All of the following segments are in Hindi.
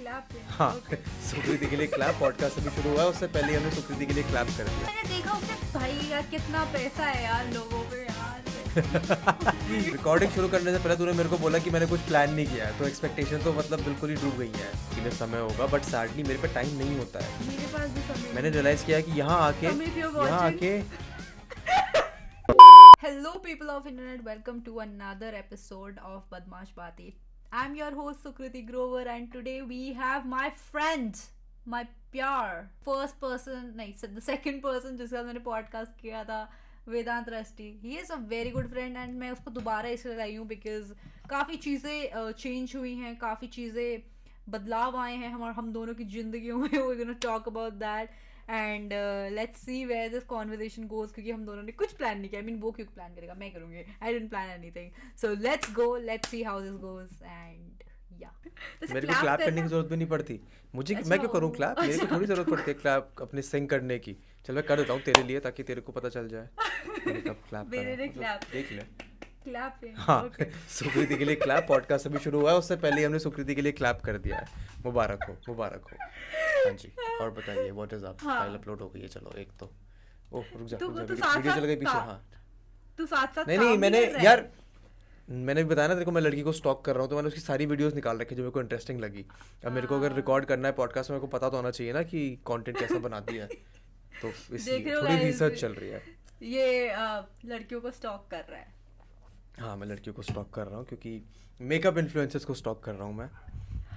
क्लैप पे हाँ सुकृति के लिए क्लैप पॉडकास्ट अभी शुरू हुआ है, उससे पहले हमने सुकृति के लिए क्लैप कर दिया। मैंने देखा उसने भाई यार कितना पैसा है यार लोगों पे यार। रिकॉर्डिंग शुरू करने से पहले तूने मेरे को बोला कि मैंने कुछ प्लान नहीं किया है, तो एक्सपेक्टेशन तो मतलब बिल्कुल ही डूब गई है। इन्हें समय होगा बट सैडली मेरे पे टाइम नहीं होता है। मेरे पास भी समय मैंने रियलाइज किया कि यहाँ आके Hello people of internet, welcome to another episode of Badmash Bati. I'm your host Sukriti Grover and today we have my friend, my प्यार first person नहीं the second person जिसके साथ मैंने podcast किया था, वेदांत rusty. He is a very good friend and मैं उसको दोबारा इसलिए लाई हूँ because काफ़ी चीज़ें चेंज हुई हैं, काफ़ी चीज़ें बदलाव आए हैं हम दोनों की ज़िंदगियों में. We're gonna talk about that and let's see where this conversation goes क्योंकि हम दोनों ने कुछ प्लान नहीं किया. I mean वो क्यों प्लान करेगा, मैं करूँगी. I didn't plan anything. So let's go, let's see how this goes and yeah. मेरे को क्लैप करने की जरूरत भी नहीं पड़ती. मुझे मैं क्यों करूँ क्लैप? मेरे को थोड़ी जरूरत पड़ती है क्लैप अपने सिंग करने की. चल मैं कर देता हूँ तेरे लिए ताकि तेरे को पता चल जाए मैंने कब क्लैप करा. देख ले क्लैप पे. हाँ सुकृति के लिए क्लैप पॉडकास्ट अभी शुरू हुआ है, उससे पहले हमने सुकृति के लिए क्लैप कर दिया है. मुबारक हो. हाँ जी और बताइए what is up. File upload हो गई है. चलो एक तो रुक जा वीडियो चल गई पीछे. हाँ तू साथ नहीं मैंने भी बताया ना तेरे को, मैं लड़की को स्टॉक कर रहा हूँ तो मैंने उसकी सारी वीडियोस निकाल रखी जो मेरे को इंटरेस्टिंग लगी. अब मेरे को अगर रिकॉर्ड करना है पॉडकास्ट में मेरे को पता तो होना चाहिए ना कि कंटेंट कैसा बनाती है, तो इसलिए थोड़ी रिसर्च चल रही है. ये लड़कियों को स्टॉक कर रहा है. हाँ मैं लड़कियों को स्टॉक कर रहा हूँ क्योंकि मेकअप इन्फ्लुएंसर्स को स्टॉक कर रहा हूँ मैं.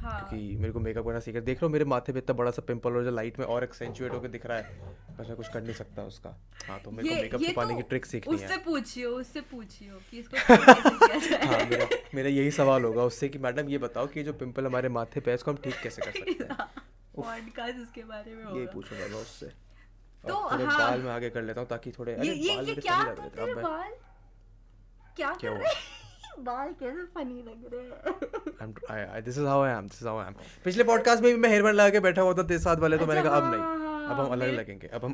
हाँ. क्योंकि मेरे को मेकअप करना सीखा. देख लो मेरे माथे पे इतना बड़ा सा पिंपल और जो लाइट में और एक्सेंचुएट होकर दिख रहा है, बस मैं कुछ कर नहीं सकता उसका. हाँ तो मेरे को मेकअप छुपाने की ट्रिक सीखनी है. उससे पूछियो कि इसको कैसे किया जाए. हाँ मेरा यही सवाल होगा उससे कि मैडम ये बताओ कि जो पिंपल हमारे माथे पे है इसको हम ठीक कैसे कर सकते हैं. पॉडकास्ट इसके बारे में होगा. ये पूछूंगा मैं उससे. तो थोड़े बाल में आगे कर लेता हूँ ताकि थोड़े ये क्या तेरे बाल क्या कर रहे हैं. बाल कैसे फनी लग रहे हैं. This is how I am. पिछले पॉडकास्ट में भी मैं हेयर बैंड लगा के बैठा हुआ था तेरे साथ वाले, तो मैंने कहा अब नहीं, अब हम अलग लगेंगे, अब हम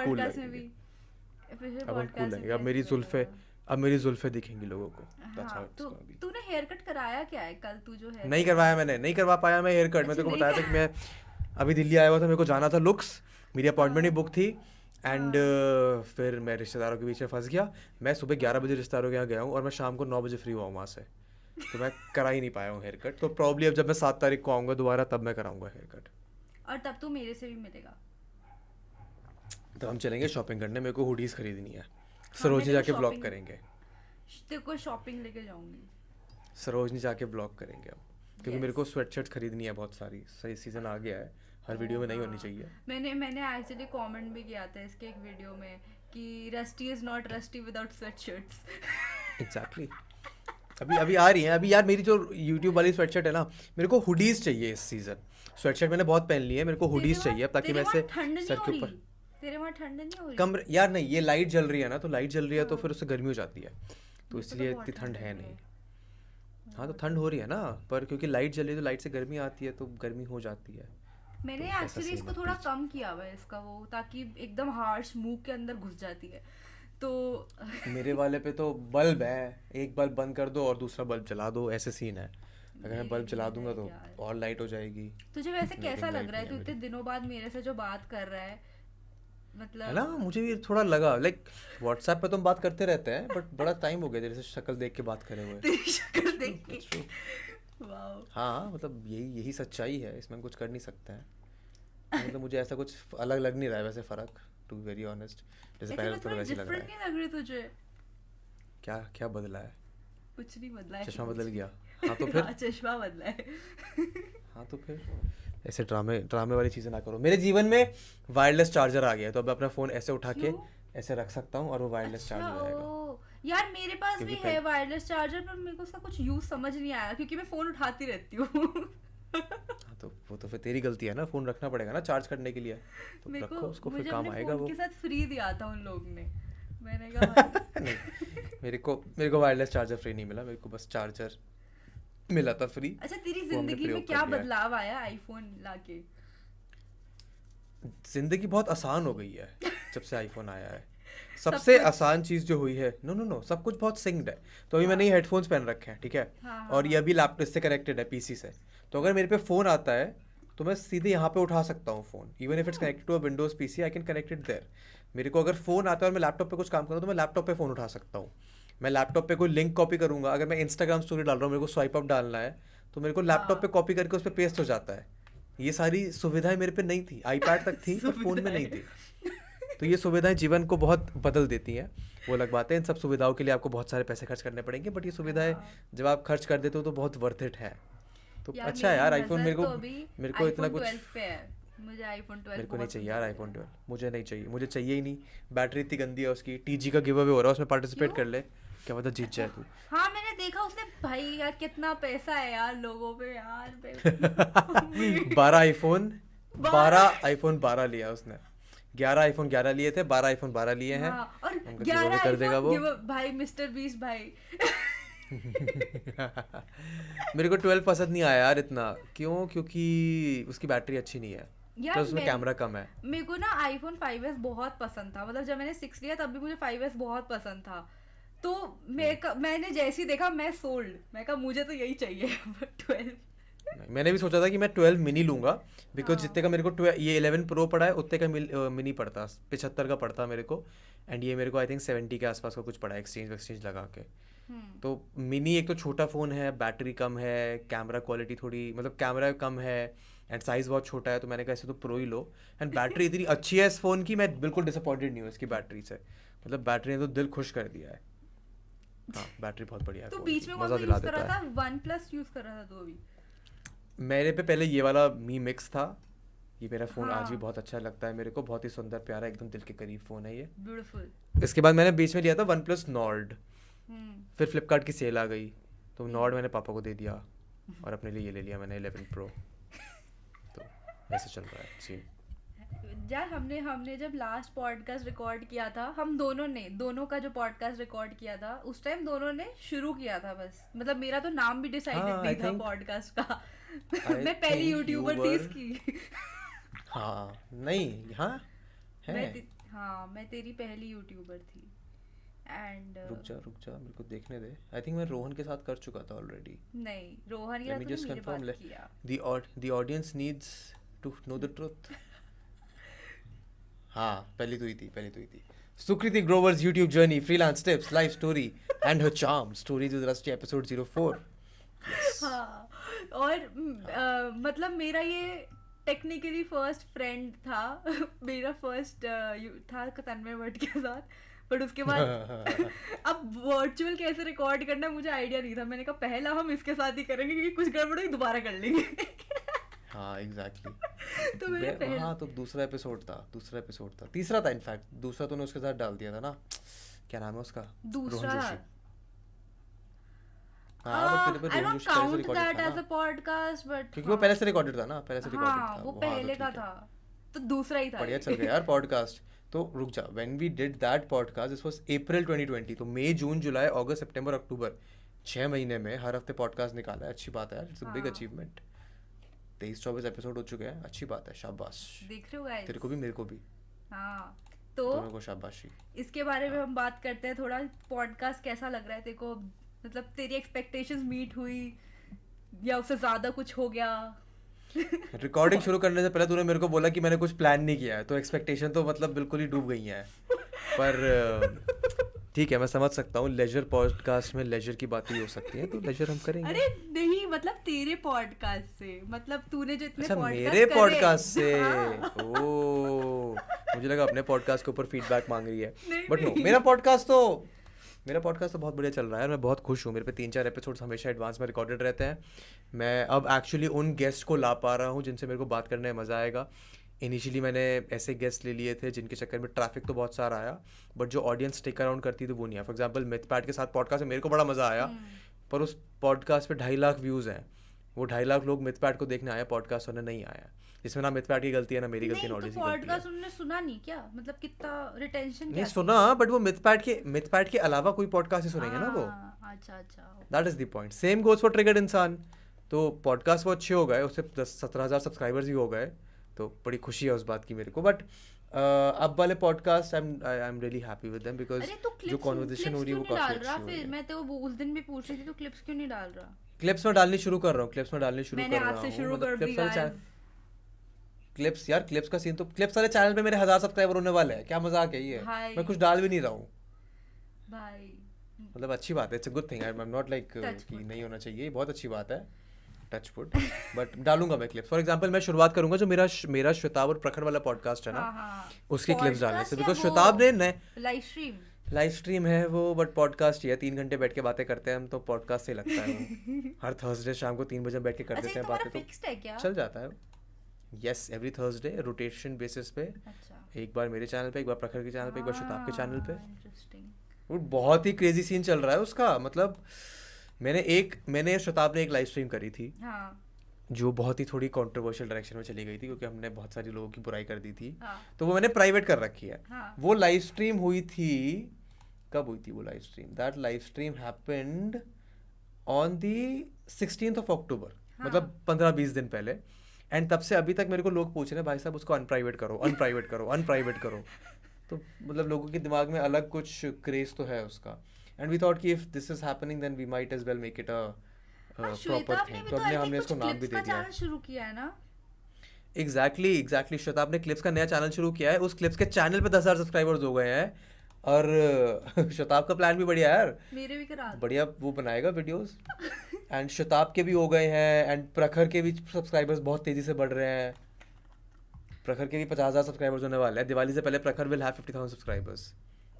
कूल लगेंगे. अब मेरी जुल्फे दिखेंगी लोगों को. तूने हेयर कट कराया क्या है कल? तू जो है नहीं करवाया, मैंने नहीं करवा पाया मैं हेयर कट. मैं तेरे को बताया था कि मैं अभी दिल्ली आया हुआ था, मेरे को जाना था लुक्स, मेरी अपॉइंटमेंट ही बुक थी एंड फिर मैं रिश्तेदारों के बीच में फंस गया. मैं सुबह 11 बजे रिश्तेदारों के यहाँ गया हूँ और मैं शाम को 9 बजे फ्री हुआ हूँ वहाँ से, तो मैं करा ही नहीं पाया हूँ हेयर कट. तो प्रॉब्ली अब जब मैं 7 तारीख को आऊँगा दोबारा तब मैं कराऊंगा हेयर कट. और तब तू मेरे से भी मिलेगा. तो हम चलेंगे शॉपिंग करने. मेरे को हुडीज खरीदनी है. सरोजनी जाके व्लॉग करेंगे. तेरे को शॉपिंग लेके जाऊंगी. सरोजनी जाके व्लॉग करेंगे अब, क्योंकि मेरे को स्वेटशर्ट खरीदनी है बहुत सारी. सही सीजन आ गया है, हर वीडियो में नहीं होनी चाहिए. मैंने एक्चुअली कमेंट भी किया था इसके एक वीडियो में कि rusty is not rusty without sweatshirts. Exactly. अभी आ रही हैं. अभी यार मेरी जो YouTube वाली स्वेटशर्ट है ना, मेरे को हुडीज चाहिए इस सीजन. स्वेटशर्ट मैंने बहुत पहन ली है, मेरे को हुडीज चाहिए ताकि मैं ऐसे सर के ऊपर. तेरे वहाँ ठंड नहीं हो रही? कम यार नहीं, ये लाइट जल रही है ना, तो लाइट जल रही है तो फिर उससे गर्मी हो जाती है, तो इसलिए इतनी ठंड है नहीं. हाँ तो ठंड हो रही है ना, पर क्योंकि लाइट जल रही है तो लाइट से गर्मी आती है, तो गर्मी हो जाती है. मैंने एक्चुअली इसको थोड़ा कम किया हुआ है इसका वो, ताकि एकदम हार्श मुंह के अंदर घुस जाती है. तो मेरे वाले पे तो बल्ब है, एक बल्ब बंद कर दो और दूसरा बल्ब जला दो, ऐसे सीन है. अगर मैं बल्ब जला दूंगा तो और लाइट हो जाएगी. तुझे वैसे कैसा लग रहा है तू इतने दिनों बाद मेरे से जो बात कर रहा है? मतलब है ना, मुझे भी थोड़ा लगा लाइक व्हाट्सएप पे तो हम बात करते रहते हैं बट बड़ा टाइम हो गया तेरे से शक्ल देख के बात करे हुए. तेरी शक्ल देख के वाओ. हाँ मतलब यही सच्चाई है, इसमें कुछ कर नहीं सकते हैं. मतलब मुझे ऐसा कुछ अलग लग नहीं रहा है वैसे फर्क, टू बी वेरी ऑनेस्ट. जैसे पहले थोड़ा वैसे लग रहा है. नहीं लग रही तुझे? क्या बदला है? कुछ नहीं बदला है. चश्मा बदल गया. हाँ तो फिर चश्मा बदला है. हाँ तो फिर ऐसे ड्रामे वाली चीज़ें ना करो. मेरे जीवन में वायरलेस चार्जर आ गया है, तो अब अपना फ़ोन ऐसे उठा के ऐसे रख सकता हूँ और वो वायरलेस चार्ज हो जाएगा. यार मेरे पास भी है वायरलेस चार्जर, पर मेरे को उसका कुछ यूज़ समझ नहीं आया क्योंकि मैं फ़ोन उठाती रहती हूँ. हाँ तो वो तो फिर तेरी गलती है ना, फ़ोन रखना पड़ेगा ना चार्ज करने के लिए, तो रखो उसको, फिर काम आएगा. वो के साथ फ्री दिया था उन लोग ने. मैंने कहा नहीं, मेरे को वायरलेस चार्जर फ्री नहीं मिला, मेरे को बस चार्जर मिला था फ्री. अच्छा तेरी जिंदगी में क्या बदलाव आया आईफोन लाके? जिंदगी बहुत आसान हो गई है जब से आईफोन आया है. सबसे आसान चीज जो हुई है, नो सब कुछ बहुत सिंक्ड है। तो अभी मैंने ये हेडफोन्स पहन रखे हैं, ठीक है, और ये अभी लैपटॉप से कनेक्टेड है, पीसी से। तो अगर मेरे पे फोन आता है तो मैं सीधे यहाँ पे उठा सकता हूँ phone, even if it's connected to a Windows PC I can connect it there. मेरे को अगर फोन आता है और मैं लैपटॉप पे कुछ काम करूँ तो मैं लैपटॉप पे फोन उठा सकता हूँ। मैं लैपटॉप पे कोई लिंक कॉपी करूंगा, अगर मैं इंस्टाग्राम स्टोरी डाल रहा हूँ, मेरे को स्वाइप अप डालना है, तो मेरे को लैपटॉप पे कॉपी करके उस पर पेस्ट हो जाता है। ये सारी सुविधाएं मेरे पे नहीं थी, आईपैड तक थी पर फोन में नहीं थी। तो ये सुविधाएं जीवन को बहुत बदल देती हैं, वो अलग बात है। इन सब सुविधाओं के लिए आपको बहुत सारे पैसे खर्च करने पड़ेंगे, बट ये सुविधाएं जब आप खर्च कर देते हो तो बहुत वर्थ इट है। तो अच्छा है यार आईफोन। मेरे को इतना कुछ मुझे आईफोन 12 मेरे को नहीं चाहिए यार आईफोन 12, मुझे नहीं चाहिए, मुझे चाहिए ही नहीं। बैटरी इतनी गंदी है उसकी। टीजी का गिव अवे हो रहा है, उसमें पार्टिसिपेट कर ले, क्या पता जीत जाए तू। हाँ मैंने देखा उसने, भाई यार कितना पैसा है यार लोगों पे यार 12 आईफोन 12 लिया उसने। 11 आईफोन 11 लिए थे, 12 आईफोन 12 लिए हैं। हाँ, और उनका 11 giveaway कर देगा वो भाई मिस्टर बीस्ट भाई। मेरे को 12 पसंद नहीं आया यार इतना। क्यों? क्योंकि उसकी बैटरी अच्छी नहीं है, यार तो उसमें कैमरा कम है। मेरे को ना आईफोन 5s बहुत पसंद था, मतलब जब मैंने 6 लिया तब भी मुझे 5s बहुत पसंद था। तो मैंने जैसे ही देखा मैं सोल्ड, मैं कहा मुझे तो यही चाहिए। 12 मैंने भी सोचा था कि मैं 12 मिनी लूंगा, बिकॉज जितने का मेरे को ये 11 प्रो पड़ा है उतने का मिनी पड़ता, 75 का पड़ता मेरे को। एंड ये मेरे को आई थिंक 70 के आसपास का कुछ पड़ा, एक्सचेंज लगा के। तो मिनी एक तो छोटा फ़ोन है, बैटरी कम है, कैमरा क्वालिटी थोड़ी, मतलब कैमरा कम है, एंड साइज़ बहुत छोटा है। तो मैंने कहा ऐसे तो pro he low. And battery इतनी अच्छी है इस फ़ोन की, मैं बिल्कुल डिसअपॉइंटेड नहीं हूँ इसकी बैटरी से। मतलब बैटरी ने तो दिल खुश कर दिया है। हाँ बैटरी बहुत बढ़िया है। तो बीच में मज़ा कौन सा दिला यूज कर देता रहा है। था? वन प्लस यूज कर रहा था तो अभी मेरे पे पहले ये वाला मी मिक्स था। ये मेरा फ़ोन आज भी हाँ बहुत अच्छा लगता है मेरे को, बहुत ही सुंदर प्यारा एकदम दिल के करीब फ़ोन है ये। ब्यूटीफुल। इसके बाद मैंने बीच में लिया था वन प्लस नॉर्ड, फिर फ्लिपकार्ट की सेल आ गई तो नॉर्ड मैंने पापा को दे दिया और अपने लिए ये ले लिया मैंने 11 प्रो। तो ऐसे चल रहा है सीन। यार हमने जब लास्ट पॉडकास्ट रिकॉर्ड किया था, हम दोनों का जो पॉडकास्ट रिकॉर्ड किया था उस टाइम दोनों ने शुरू किया था बस, मतलब मेरा तो नाम भी डिसाइडेड हाँ नहीं आई था थिंक पॉडकास्ट का। आई मैं पहली थिंक यू यूट्यूबर थी वर। इसकी। हाँ नहीं, हाँ है। हाँ मैं तेरी पहली यूट्यूबर थी। एंड रुक जा मेरे को देखने दे। आई थिंक मैं रोहन के साथ कर चुका था ऑलरेडी। नहीं, रोहन लेट या मी तूने जस्ट मेरे कंफर्म। बात किया। The audience needs to know the truth. हाँ पहली तो ही थी Sukriti Grover's YouTube journey, freelance tips, life story and her charm, stories with Rusty, episode 04। हाँ, और मतलब मेरा ये टेक्निकली फर्स्ट फ्रेंड था। मेरा फर्स्ट था तन्मय भट्ट के साथ, बट उसके बाद अब वर्चुअल कैसे रिकॉर्ड करना मुझे आइडिया नहीं था। मैंने कहा पहला हम इसके साथ ही करेंगे क्योंकि कुछ गड़बड़ हुई दोबारा कर लेंगे। हाँ एग्जैक्टली। तो मेरे पहले हाँ तो दूसरा एपिसोड था, तीसरा था इनफैक्ट। दूसरा तूने उसके साथ डाल दिया था ना, क्या नाम है उसका? दूसरा रोहन जोशी। हाँ बट तेरे पे आई रोहन डोंट जोशी पहले से काउंट रिकॉर्डेड दैट था एज अ ना, पॉडकास्ट, बट क्योंकि वो पहले से रिकॉर्डेड था ना, पहले से रिकॉर्डेड हाँ था वो वो। हाँ पहले तो का ठीक है, था, तो दूसरा ही था बढ़िया ये। चल गया यार पॉडकास्ट। तो रुक जा, when we did that podcast this was April 2020। तो मई, जून, जुलाई, अगस्त, सितंबर, अक्टूबर, 6 महीने में हर हफ्ते पॉडकास्ट निकाला है। अच्छी बात है यार, इट्स अ बिग हाँ अचीवमेंट। 23-24 एपिसोड हो चुके हैं, अच्छी बात है, शाबाश। देख रहे हो गाइस। तेरे को भी मेरे को भी, हाँ तो दोनों को शाबाशी। इसके बारे में हाँ हम बात करते हैं थोड़ा। पॉडकास्ट कैसा लग रहा है तेरे को? मतलब तेरी एक्सपेक्टेशंस मीट हुई या उससे ज्यादा कुछ हो गया? रिकॉर्डिंग शुरू करने से पहले तूने मेरे को बोला कि मैंने कुछ प्लान नहीं किया है, तो एक्सपेक्टेशन तो मतलब बिल्कुल ही डूब गई हैं। पर ठीक है, मैं समझ सकता हूँ, लेजर पॉडकास्ट में लेजर की बातें हो सकती हैं, तो लेजर हम करेंगे। अरे नहीं, मतलब तेरे पॉडकास्ट से, मतलब तूने जो इतने अच्छा पॉडकास्ट मेरे करे। पॉडकास्ट से? हाँ। ओ मुझे लगा अपने पॉडकास्ट के ऊपर फीडबैक मांग रही है। नहीं बट नो, नहीं। मेरा पॉडकास्ट तो बहुत बढ़िया चल रहा है और मैं बहुत खुश हूँ। मेरे पे 3-4 एपिसोड्स हमेशा एडवांस में रिकॉर्डेड रहते हैं। मैं अब एक्चुअली उन गेस्ट को ला पा रहा हूँ जिनसे मेरे को बात करने में मज़ा आएगा। इनिशियली मैंने ऐसे गेस्ट ले लिए थे जिनके चक्कर में ट्रैफिक तो बहुत सारा आया, बट जो ऑडियंस स्टिक अराउंड करती थी वो नहीं आया। फॉर एग्जाम्पल मिथपैट के साथ पॉडकास्ट में मेरे को बड़ा मज़ा आया, पर उस पॉडकास्ट पे 2.5 लाख व्यूज़ हैं। वो 2.5 लाख लोग मिथपैट को देखने आए, पॉडकास्ट होने नहीं आया। इसमें ना मिथपैट की गलती है ना मेरी गलती है, ना नहीं ऑडियंस तो की गलती है। पॉडकास्ट उन्होंने सुना नहीं क्या? मतलब कितना रिटेंशन नहीं क्या सुना, बट वो मिथपैट के अलावा कोई पॉडकास्ट ही सुनेंगे ना वो। अच्छा अच्छा। That is the point. Same goes for triggered इंसान। तो पॉडकास्ट वो अच्छे हो गए, उससे 17,000 सब्सक्राइबर्स भी हो गए, तो बड़ी खुशी है उस बात की मेरे को। बट अब वाले podcast I am really happy with them because अरे तू जो क्लिप्स कॉन्वर्सेशन हो रही है वो क्यों नहीं काफी डाल रहा? अच्छी हो रही फिर है. मैं तो वो उस दिन भी पूछ रही थी, तू क्लिप्स क्यों नहीं डाल रहा? क्लिप्स में डालनी शुरू कर रहा हूँ, क्लिप्स में डालनी शुरू मैंने कर आज रहा से हूँ. शुरू कर मतलब दी क्लिप्स वाले गाइस। क्लिप्स यार, क्लिप्स का सीन तो क्लिप्स वाले चैनल पे मेरे 1000 सब्सक्राइबर होने वाले हैं. क्या मजाक है ये? भाई मैं कुछ डाल भी नहीं रहा हूँ. भाई मतलब अच्छी बात है, it's a good thing. I am not like Touch कि wood. नहीं होना चाहिए, ये बहुत अच्छी बात है. Touch wood. बट डालूंगा मैं क्लिप्स. फॉर एग्जांपल मैं शुरुआत करूंगा जो मेरा श्वेताब और प्रखर वाला पॉडकास्ट है ना, हाँ उसकी क्लिप्स डालने से. Podcast या बिकॉज वो श्वेताब ने नए लाइव स्ट्रीम। लाइव स्ट्रीम है वो, बट पॉडकास्ट ही है. 3 घंटे बैठ के बातें करते हैं हम, तो पॉडकास्ट से लगता है वो. हर थर्सडे शाम को 3 बजे बैठ के कर अच्छा देते ये हैं तुम्हारा बातें, तो फिक्स्ड है क्या? चल जाता है. Yes, every Thursday rotation basis पे. अच्छा एक बार मेरे चैनल पे, एक बार प्रखर के चैनल पे, एक बार श्वेताब के चैनल पे. इंटरेस्टिंग। वो बहुत ही क्रेजी सीन चल रहा है उसका. मतलब मैंने श्वेताब ने एक लाइव स्ट्रीम करी थी हाँ जो बहुत ही थोड़ी कंट्रोवर्शियल डायरेक्शन में चली गई थी, क्योंकि हमने बहुत सारी लोगों की बुराई कर दी थी. हाँ तो वो मैंने प्राइवेट कर रखी है. हाँ वो लाइव स्ट्रीम हुई थी, कब हुई थी वो live stream? That live stream happened on the 16th of October. हाँ। मतलब 15-20 दिन पहले. एंड तब से अभी तक मेरे को लोग पूछ रहे हैं भाई साहब उसको अनप्राइवेट करो, अनप्राइवेट करो, अनप्राइवेट करो. तो मतलब लोगों के दिमाग में अलग कुछ क्रेज तो है उसका. एंड वी थॉट कि if this is happening then we might as well make it a proper Shwetab ने थिंग. भी तो तो अपने आई हमने थिंक इसको कुछ नाम भी क्लिप्स दे का दिया है. चैनल शुरू किया है ना? एग्जैक्टली श्वेताब ने क्लिप्स का नया चैनल शुरू किया है. उस क्लिप्स के चैनल पे 10,000 सब्सक्राइबर्स हो गए हैं. और श्वेताब का प्लान भी बढ़िया है यार. मेरे भी करा दो। बढ़िया वो बनाएगा वीडियोस. एंड श्वेताब के भी हो गए हैं. एंड प्रखर के भी सब्सक्राइबर्स बहुत तेजी से बढ़ रहे हैं. प्रखर के भी 50,000 सब्सक्राइबर्स होने वाले हैं. दिवाली से पहले प्रखर will have 50,000 subscribers.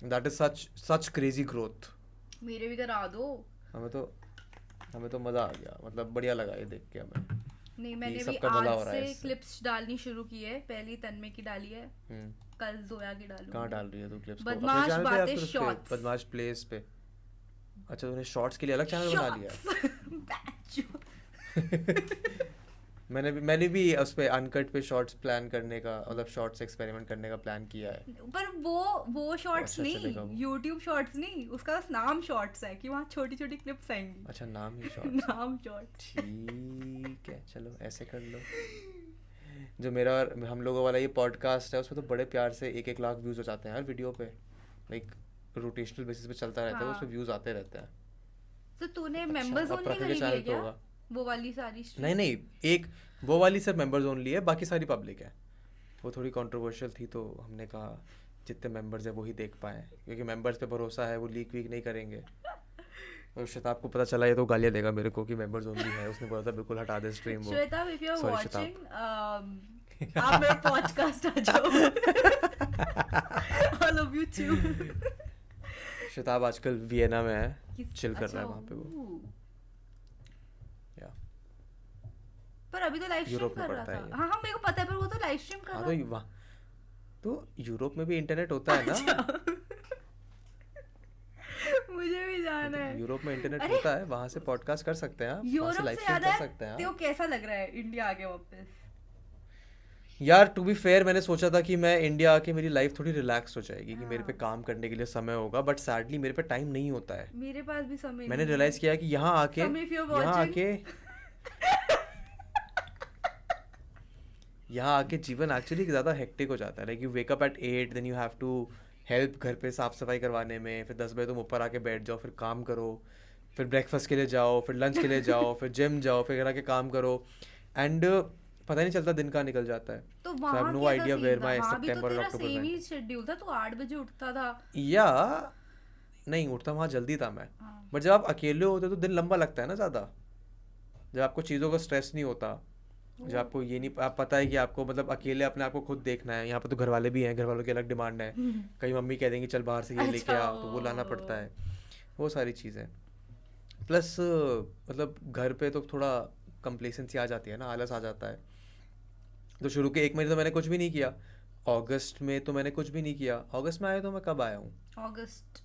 That is such crazy growth. मेरे भी करा दो। हमें तो मजा आ गया. मतलब बढ़िया लगा ये देख के हमें. नहीं मैंने भी सबका भला हो आज रहा है से इससे. क्लिप्स डालनी शुरू की है। पहली तन्मय की डाली है, कल जोया की डालूंगी। कहाँ डाल रही है तू क्लिप्स को? बदमाश अपने चैनल पे या बातें फिर उसके शॉर्ट्स। बदमाश प्लेस पे? अच्छा तूने शॉर्ट्स के लिए अलग चैनल बना लिया है. Shorts। मैंने भी उस पे अनकट पे शॉर्ट्स प्लान करने का, मतलब शॉर्ट्स एक्सपेरिमेंट करने का प्लान किया है. पर वो शॉर्ट्स अच्छा चलेगा वो. नहीं, यूट्यूब शॉर्ट्स नहीं, उसका नाम शॉर्ट्स है कि वहाँ छोटी छोटी क्लिप्स आएंगी। अच्छा नाम ही शॉर्ट्स. नाम शॉर्ट्स। ठीक है चलो ऐसे कर लो. जो मेरा और हम लोगों वाला ये पॉडकास्ट है उसमें तो बड़े प्यार से 1-1 लाख व्यूज हो जाते हैं यार वीडियो पे. लाइक रोटेशनल बेसिस पे चलता रहता है, हाँ। उस पे व्यूज आते रहते हैं. तो तूने अच्छा, मेंबर्स अब ओनली प्रखर के खरीदी है चैनल पे क्या? होगा. वो वाली सारी stream? नहीं एक वो वाली सिर्फ मेंबर्स ओनली है, बाकी सारी पब्लिक है. वो थोड़ी कंट्रोवर्शियल थी तो हमने कहा जितने मेंबर्स है वो ही देख पाए, क्योंकि मेंबर्स पे भरोसा है, वो लीक वीक नहीं करेंगे. और श्वेताब को पता चला ये तो गालियाँ देगा मेरे को कि मेंबर्स ओनली है. उसने बोला था बिल्कुल हटा दे स्ट्रीम वो. Shweta if you are Sorry, watching आप मेरे पॉडकास्ट आ जाओ। I love you too। Shwetab आजकल वियना में है, चिल कर अच्छा, रहा है वहाँ पे वो. या पर अभी तो लाइव स्ट्रीम यूरोप में कर रहा पड़ता है था। ये. हाँ हाँ मेरे को पता है, पर वो तो लाइव स्ट्रीम कर हाँ रहा तो वहाँ तो यूरोप में भी इंटरनेट होता है ना. था। मुझे भी जाना है यूरोप में इंटरनेट अरे! होता है, वहाँ से पॉडकास्ट कर सकते हैं आप, वहाँ से यूरोप लाइव से स्ट्रीम याद कर है सकते हैं तेरे आप. को कैसा लग रहा है इंडिया आके वापस? यार टू बी फेयर मैंने सोचा था कि मैं इंडिया आके मेरी लाइफ थोड़ी रिलैक्स हो जाएगी, कि मेरे पे हाँ। काम करने के लिए समय होगा, बट सैडली मेरे पे टाइम नहीं होता है. मेरे पास भी समय मैंने नहीं रियलाइज किया कि यहाँ आके Some if you're यहाँ आके जीवन एक्चुअली ज़्यादा हेक्टिक हो जाता है. Like you wake up at 8, then you have to help घर पे साफ सफाई करवाने में, फिर 10 बजे तुम ऊपर आके बैठ जाओ, फिर काम करो, फिर ब्रेकफास्ट के लिए जाओ, फिर लंच के लिए जाओ, फिर जिम जाओ, फिर घर आके काम करो. एंड पता नहीं चलता दिन कहाँ निकल जाता है. तो I वहाँ have no कैसा idea सीन where था? my वहाँ भी तो September or तेरा October सेम went. ही शेड्यूल था, तू 8 बजे उठता था। या नहीं उठता वहाँ जल्दी था मैं. हाँ। बट जब आप अकेले होते हो तो दिन लंबा लगता है ना ज़्यादा. जब आपको चीज़ों का स्ट्रेस नहीं होता, जब आपको ये नहीं आप पता है कि आपको मतलब अकेले अपने आप को खुद देखना है. यहाँ पे तो घर वाले भी हैं, घर वालों की अलग डिमांड है. कहीं मम्मी कह देंगी चल बाहर से ये लेके अच्छा, आ, तो वो लाना पड़ता है. वो सारी चीज़ें प्लस मतलब घर पे तो थोड़ा कंप्लेसेंसी आ जाती है ना, आलस आ जाता है. तो शुरू के 1 महीने तो मैंने कुछ भी नहीं किया. अगस्त में तो मैंने कुछ भी नहीं किया. अगस्त में आया तो मैं कब आया हूँ? अगस्त।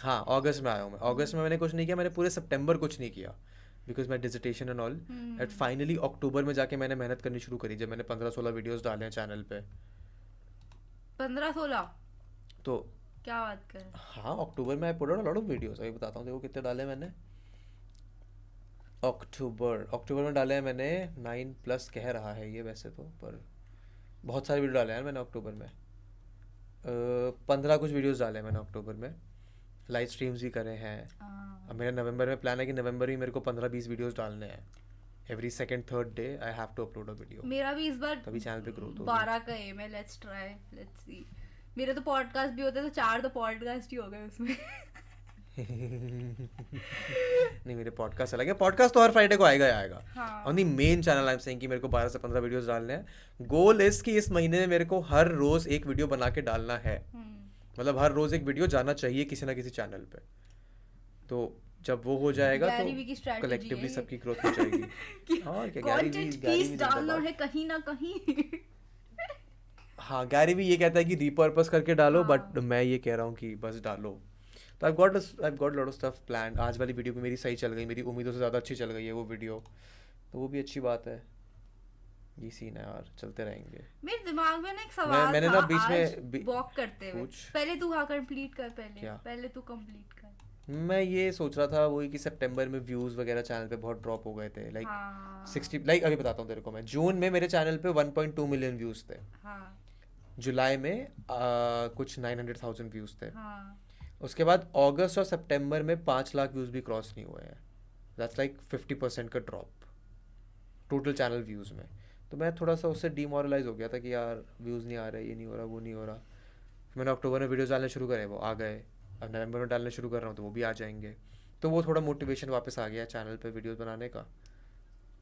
हाँ अगस्त में आया हूँ मैं. अगस्त में मैंने कुछ नहीं किया, मैंने पूरे सितंबर कुछ नहीं किया because my dissertation and all. At finally October में जाके मैंने मेहनत करनी शुरू करी, जब मैंने 15-16 वीडियोस डाले हैं चैनल पे. 15-16 तो क्या बात कर? हाँ अक्टूबर में I put out a lot of videos. अभी बताता हूँ देखो कितने डाले मैंने. अक्टूबर में डाले हैं मैंने 9+ कह रहा है ये वैसे तो, पर बहुत सारे वीडियो डाले हैं यार मैंने अक्टूबर में. 15 कुछ वीडियोस डाले हैं मैंने अक्टूबर में, लाइव स्ट्रीम्स भी करे हैं। अब मेरा नवंबर में प्लान है कि नवंबर में मेरे को 15-20 वीडियोस डालने हैं। Every second third day I have to upload a video. मेरा भी इस बार तभी चैनल पे ग्रोथ होगी। 12 का एम है, लेट्स ट्राई, लेट्स सी। मेरे तो पॉडकास्ट भी होते तो 4 तो पॉडकास्ट ही हो गए उसमें। नहीं, मेरे पॉडकास्ट अलग है। पॉडकास्ट तो हर फ्राइडे को आएगा ही आएगा। हाँ। On the main channel I am saying कि मेरे को 12 से 15 वीडियोस डालने हैं। गोल इज कि इस महीने में मेरे को हर रोज एक वीडियो बना के डालना है। मतलब हर रोज एक वीडियो जाना चाहिए किसी ना किसी चैनल पे। तो जब वो हो जाएगा तो कलेक्टिवली सबकी ग्रोथ हो जाएगी। और क्या, कंटेंट पीस डालना है कहीं ना कहीं। हाँ, गैरी भी ये कहता है कि रीपर्पस करके डालो, बट मैं ये कह रहा हूँ कि बस डालो। तो I got lot of stuff plan. आज वाली वीडियो भी मेरी सही चल गई, मेरी उम्मीदों से ज़्यादा अच्छी चल गई है वो वीडियो, तो वो भी अच्छी बात है। ये सीन है और चलते रहेंगे। मेरे दिमाग में ना एक सवाल मैंने था ना बीच में वॉक करते हुए। पहले तू कंप्लीट कर, पहले तू कंप्लीट कर। मैं ये सोच रहा था वही कि सितंबर में व्यूज वगैरह चैनल पे बहुत ड्रॉप हो गए थे, लाइक 60, लाइक अभी बताता हूँ तेरे को। मैं जून में मेरे चैनल पे 1.2 मिलियन व्यूज थे। जुलाई में कुछ 900,000 व्यूज थे। उसके बाद अगस्त और सितंबर में 5 लाख व्यूज भी क्रॉस नहीं हुए हैं। दैट्स लाइक 50% का ड्रॉप टोटल चैनल व्यूज में। तो मैं थोड़ा सा उससे डीमोरलाइज हो गया था कि यार व्यूज नहीं आ रहे, ये नहीं हो रहा, वो नहीं हो रहा। मैंने अक्टूबर में वीडियोस डालने शुरू करे, वो आ गए। अब नवंबर में डालने शुरू कर रहा हूँ तो वो भी आ जाएंगे। तो वो थोड़ा मोटिवेशन वापस आ गया चैनल पे वीडियोस बनाने का।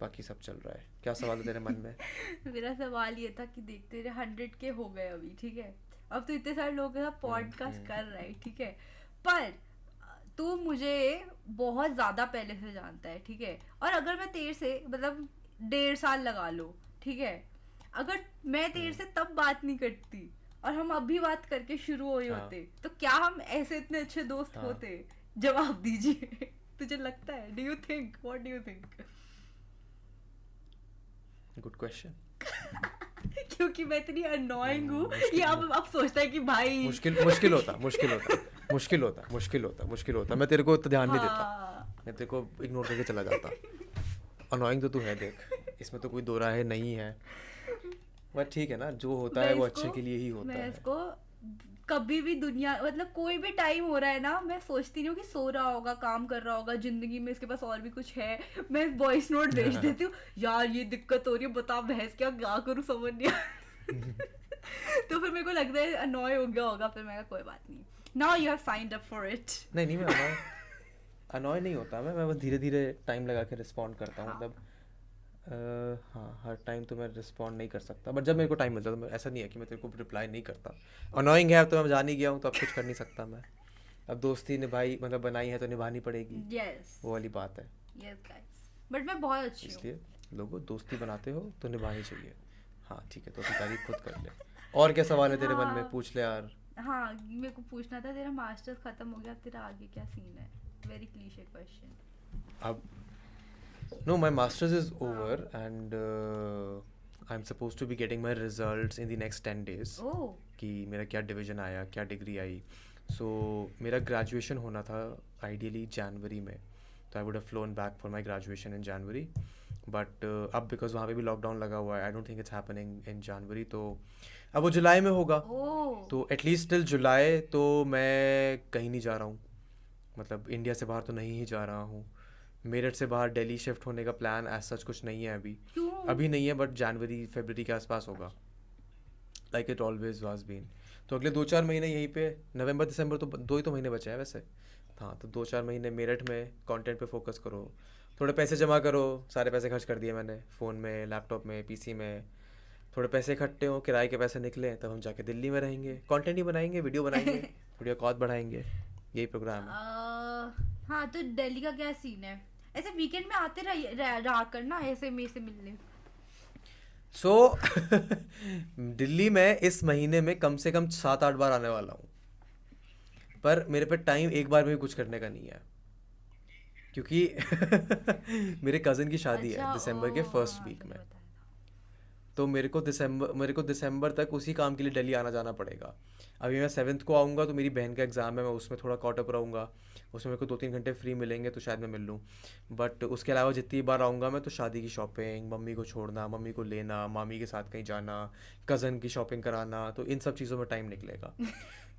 बाकी सब चल रहा है। क्या सवाल है तेरे मन में? मेरा सवाल ये था कि देख तेरे 100 के हो गए अभी, ठीक है। अब तो इतने सारे लोगों के साथ पॉडकास्ट कर रहा है, ठीक है। पर तू मुझे बहुत ज्यादा पहले से जानता है, ठीक है। और अगर मैं तेरे से मतलब 1.5 साल लगा लो, ठीक है, अगर मैं तेरे से तब बात नहीं करती और हम अभी बात करके शुरू हुए होते, तो क्या हम ऐसे इतने अच्छे दोस्त होते? जवाब दीजिए। तुझे लगता है? Do you think, what do you think? Good question. क्योंकि मैं इतनी अननोइंग हूँ, ये अब सोचता है कि भाई मुश्किल होता। मैं तेरे को तो ध्यान नहीं देता, मैं तेरे को इग्नोर करके चला जाता। अननोइंग तो तू है, देख, इसमें तो कोई दो राय नहीं है। बट ठीक है ना, जो होता है वो अच्छे के लिए ही होता है। मैं इसको कभी भी दुनिया मतलब कोई भी टाइम हो रहा है ना, मैं सोचती नहीं हूँ कि सो रहा होगा, काम कर रहा होगा, जिंदगी में इसके पास और भी कुछ है। मैं वॉइस नोट भेज देती हूँ, यार ये दिक्कत हो रही है, बता बहस क्या करूँ, समझ नहीं तो फिर मेरे को लगता है अनॉय हो गया होगा। फिर मैं कोई बात नहीं, now you have signed up for it. नहीं, मैं अनॉय नहीं होता। मैं बस धीरे धीरे टाइम लगा के रिस्पॉन्ड करता हूँ। मतलब हाँ, हर टाइम तो मैं रिस्पॉन्ड नहीं कर सकता, बट जब मेरे को टाइम मिलता है तो ऐसा नहीं है कि मैं तेरे को रिप्लाई नहीं करता। अनोइंग है तो मैं जान ही गया हूँ, तो अब कुछ कर नहीं सकता मैं। अब दोस्ती निभाई मतलब बनाई है तो निभानी पड़ेगी। वो वाली बात है। बट मैं बहुत अच्छी हूँ, इसलिए लोगों दोस्ती बनाते हो तो निभानी चाहिए। हाँ ठीक है, तो अपनी तारीफ खुद कर ले। और क्या सवाल है तेरे मन में? पूछ ले यार। हाँ, मेरे को पूछना था, तेरा मास्टर्स खत्म हो गया, तेरा आगे क्या सीन है? Very cliche question. अब No, my master's is over and I'm supposed to be getting my results in the next 10 days. कि मेरा क्या डिवीजन आया, क्या डिग्री आई। So मेरा ग्रेजुएशन होना था आइडियली जनवरी में, तो I would have flown back for my graduation in January. But अब बिकॉज वहाँ पे भी लॉकडाउन लगा हुआ है, I don't think it's happening in January. तो अब वो जुलाई में होगा। तो एटलीस्ट टिल जुलाई तो मैं कहीं नहीं जा रहा हूँ, मतलब इंडिया से बाहर तो नहीं ही जा रहा हूँ। मेरठ से बाहर दिल्ली शिफ्ट होने का प्लान एज सच कुछ नहीं है अभी नहीं है, बट जनवरी फरवरी के आसपास होगा, like it always was been. तो अगले 2-4 महीने यहीं पे, नवंबर दिसंबर तो 2 ही तो महीने बचे हैं वैसे। हाँ, तो 2-4 महीने मेरठ में कंटेंट पे फोकस करो, थोड़े पैसे जमा करो। सारे पैसे खर्च कर दिए मैंने, फ़ोन में, लैपटॉप में, पीसी में। थोड़े पैसे इकट्ठे हो, किराए के पैसे निकले, तब हम जाके दिल्ली में रहेंगे, कंटेंट ही बनाएंगे, वीडियो बनाएंगे, वीडियो कॉल बढ़ाएंगे। यही प्रोग्राम है। हाँ, तो दिल्ली का क्या सीन है? ऐसे वीकेंड में आते रहा करना ऐसे मेरे से मिलने। दिल्ली में इस महीने में कम से कम 7-8 बार आने वाला हूँ, पर मेरे पे टाइम एक बार में भी कुछ करने का नहीं है, क्योंकि मेरे कज़न की शादी है दिसंबर के फर्स्ट वीक में। तो मेरे को दिसंबर तक उसी काम के लिए दिल्ली आना जाना पड़ेगा। अभी मैं 7th को आऊँगा तो मेरी बहन का एग्ज़ाम है, मैं उसमें थोड़ा कॉट अप रहूँगा। उसमें मेरे को 2-3 घंटे फ्री मिलेंगे तो शायद मैं मिल लूँ, बट उसके अलावा जितनी बार आऊँगा मैं तो शादी की शॉपिंग, मम्मी को छोड़ना, मम्मी को लेना, मामी के साथ कहीं जाना, कज़न की शॉपिंग कराना, तो इन सब चीज़ों में टाइम निकलेगा।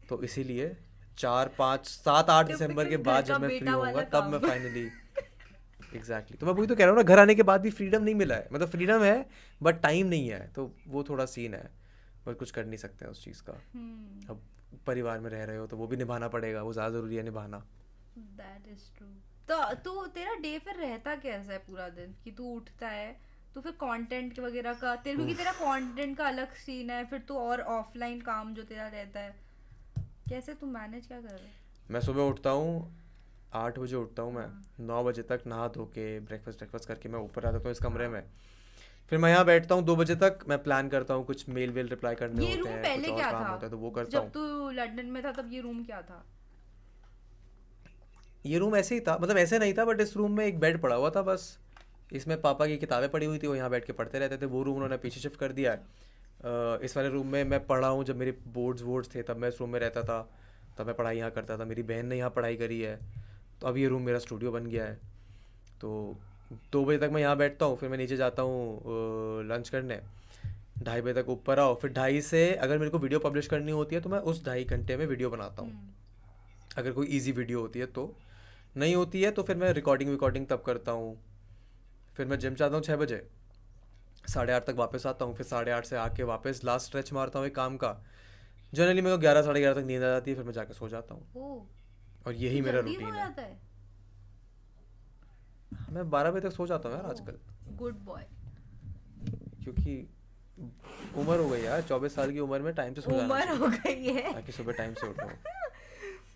तो इसीलिए 4, 5, 7, 8 दिसंबर के टिपिकल बाद घर जब का मैं फ्री बेटा होऊंगा वाला तब मैं काम। फाइनली एग्जैक्टली तो मैं वही तो कह रहा हूँ ना, घर आने के बाद भी फ्रीडम नहीं मिला है, मतलब फ्रीडम है बट टाइम नहीं है, तो वो थोड़ा सीन है, पर कुछ कर नहीं सकते हैं उस चीज़ का। अब परिवार में रह रहे हो तो वो भी निभाना पड़ेगा, वो ज़्यादा ज़रूरी है निभाना। That is true. तो तू तेरा डे फिर रहता कैसा है पूरा दिन, कि तू उठता है तो फिर कंटेंट वगैरह का तेरे, क्योंकि तेरा कंटेंट का अलग सीन है, फिर तू और ऑफलाइन काम जो तेरा रहता है, कैसे तू मैनेज क्या कर रहा है? मैं सुबह उठता हूँ, 8 बजे उठता हूँ मैं, हाँ। 9 बजे तक नहा धो के ब्रेकफास्ट करके मैं ऊपर आ जाता हूँ इस कमरे में। फिर मैं यहाँ बैठता हूँ 2 बजे तक, मैं प्लान करता हूँ, कुछ मेल वेल रिप्लाई करने ये होते रूम हैं, कुछ पहले और क्या काम था? होता है तो वो करता जब हूँ। तू लंदन में था तब ये रूम क्या था? ये रूम ऐसे ही था, मतलब ऐसे नहीं था, बट इस रूम में एक बेड पड़ा हुआ था बस, इसमें पापा की किताबें पड़ी हुई थी, वो यहाँ बैठ के पढ़ते रहते थे। वो रूम उन्होंने पीछे शिफ्ट कर दिया है। इस वाले रूम में मैं पढ़ा हूँ, जब मेरे बोर्ड्स वोर्ड्स थे तब मैं इस रूम में रहता था, तब मैं पढ़ाई यहाँ करता था। मेरी बहन ने यहाँ पढ़ाई करी है, तो अब ये रूम मेरा स्टूडियो बन गया है। तो 2 बजे तक मैं यहाँ बैठता हूँ, फिर मैं नीचे जाता हूँ लंच करने, 2:30 बजे तक ऊपर आओ, फिर 2:30 से अगर मेरे को वीडियो पब्लिश करनी होती है तो मैं उस 2.5 घंटे में वीडियो बनाता हूँ, अगर कोई इजी वीडियो होती है तो। नहीं होती है तो फिर मैं रिकॉर्डिंग तब करता हूँ। फिर मैं जिम जाता हूँ 6 बजे, 8:30 तक वापस आता हूँ, फिर 8:30 से आके वापस लास्ट स्ट्रेच मारता हूँ एक काम का। जनरली मेरे को 11, 11:30 तक नींद आ जाती है, फिर मैं जाके सो जाता हूँ, ओह, और तू यही मेरा जल्दी सो रूटीन है। जाता है। मैं 12 बजे तक सो जाता हूँ यार आजकल, गुड बॉय। क्योंकि उम्र हो गई यार, 24 साल की उम्र में टाइम से सो जाना उम्र हो चाहिए गई है। ताकि सुबह टाइम से उठो।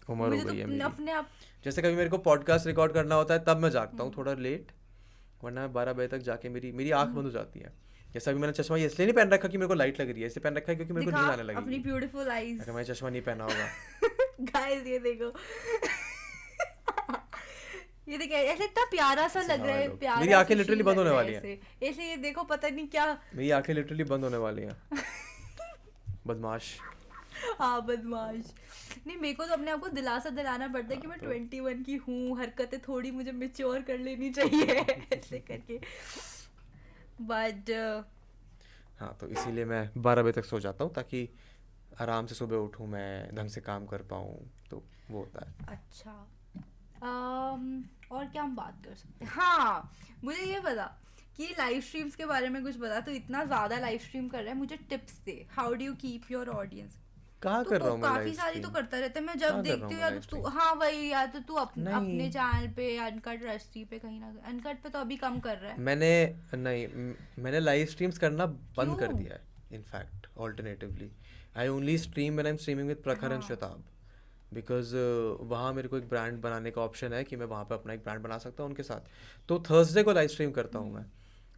उम्र हो मुझे तो गई है मेरी। अपने आप। जैसे कभी मेरे को पॉडकास्ट रिकॉर्ड करना होता है तब मैं जागता हूँ थोड़ा लेट, वरना मैं 12 बजे तक जाके मेरी मेरी आँख बंद हो जाती है। जैसे अभी मैंने चश्मा ये इसलिए नहीं पहन रखा कि मेरे को लाइट लग रही है, इसलिए पहन रखा है क्योंकि मेरे को दिखा नींद आने अपनी लगेगी ब्यूटीफुल आईज। अगर मैंने चश्मा नहीं पहना होगा। गाइस ये देखो। ये देखिए ऐसे इतना प्यारा सा ऐसे लग रहा हवा है, लोग, प्यारा मेरी आंखें सुशील लिटरली बंद लग होने रहा है वाली हैं, ऐसे ऐसे। ये देखो पता नहीं क्या। मेरी आंखें लिटरली बंद होने वाली हैं। बदमाश। हाँ बदमाश। नहीं, मेरे को तो अपने आप को दिलासा दिलाना पड़ता है कि मैं तो 21 की हूँ, हरकतें थोड़ी मुझे मेच्योर कर लेनी चाहिए ऐसे करके। बट हाँ, तो इसीलिए मैं 12 बजे तक सो जाता हूँ ताकि आराम से सुबह उठूँ, मैं ढंग से काम कर पाऊँ, तो वो होता है। अच्छा। और क्या हम बात कर सकते हैं? हाँ, मुझे ये बता कि लाइव स्ट्रीम्स के बारे में कुछ बता। तो इतना ज़्यादा लाइव स्ट्रीम कर रहा है, मुझे tips they. How do you keep your audience? कहाँ तू कर रहा हूँ मैं काफी लाइव सारी तो स्ट्रीम? करता रहता है, मैं जब कहाँ कर रहा देखती हूँ हूँ, मैं या लाइव तो तू, स्ट्रीम? हाँ वही, या तो तू अपने नहीं, चैनल पे अनकट रस्टी पे कहीं ना, अनकट पे तो अभी कम कर रहा है। मैंने नहीं मैंने लाइव स्ट्रीम्स करना बंद कर क्यों? दिया है। In fact alternatively I only stream when I am streaming with प्रखर एंड हाँ। शताब, बिकॉज वहाँ मेरे को एक ब्रांड बनाने का ऑप्शन है कि मैं वहाँ पे अपना एक ब्रांड बना सकता हूँ उनके साथ। तो थर्सडे को लाइव स्ट्रीम करता हूँ मैं।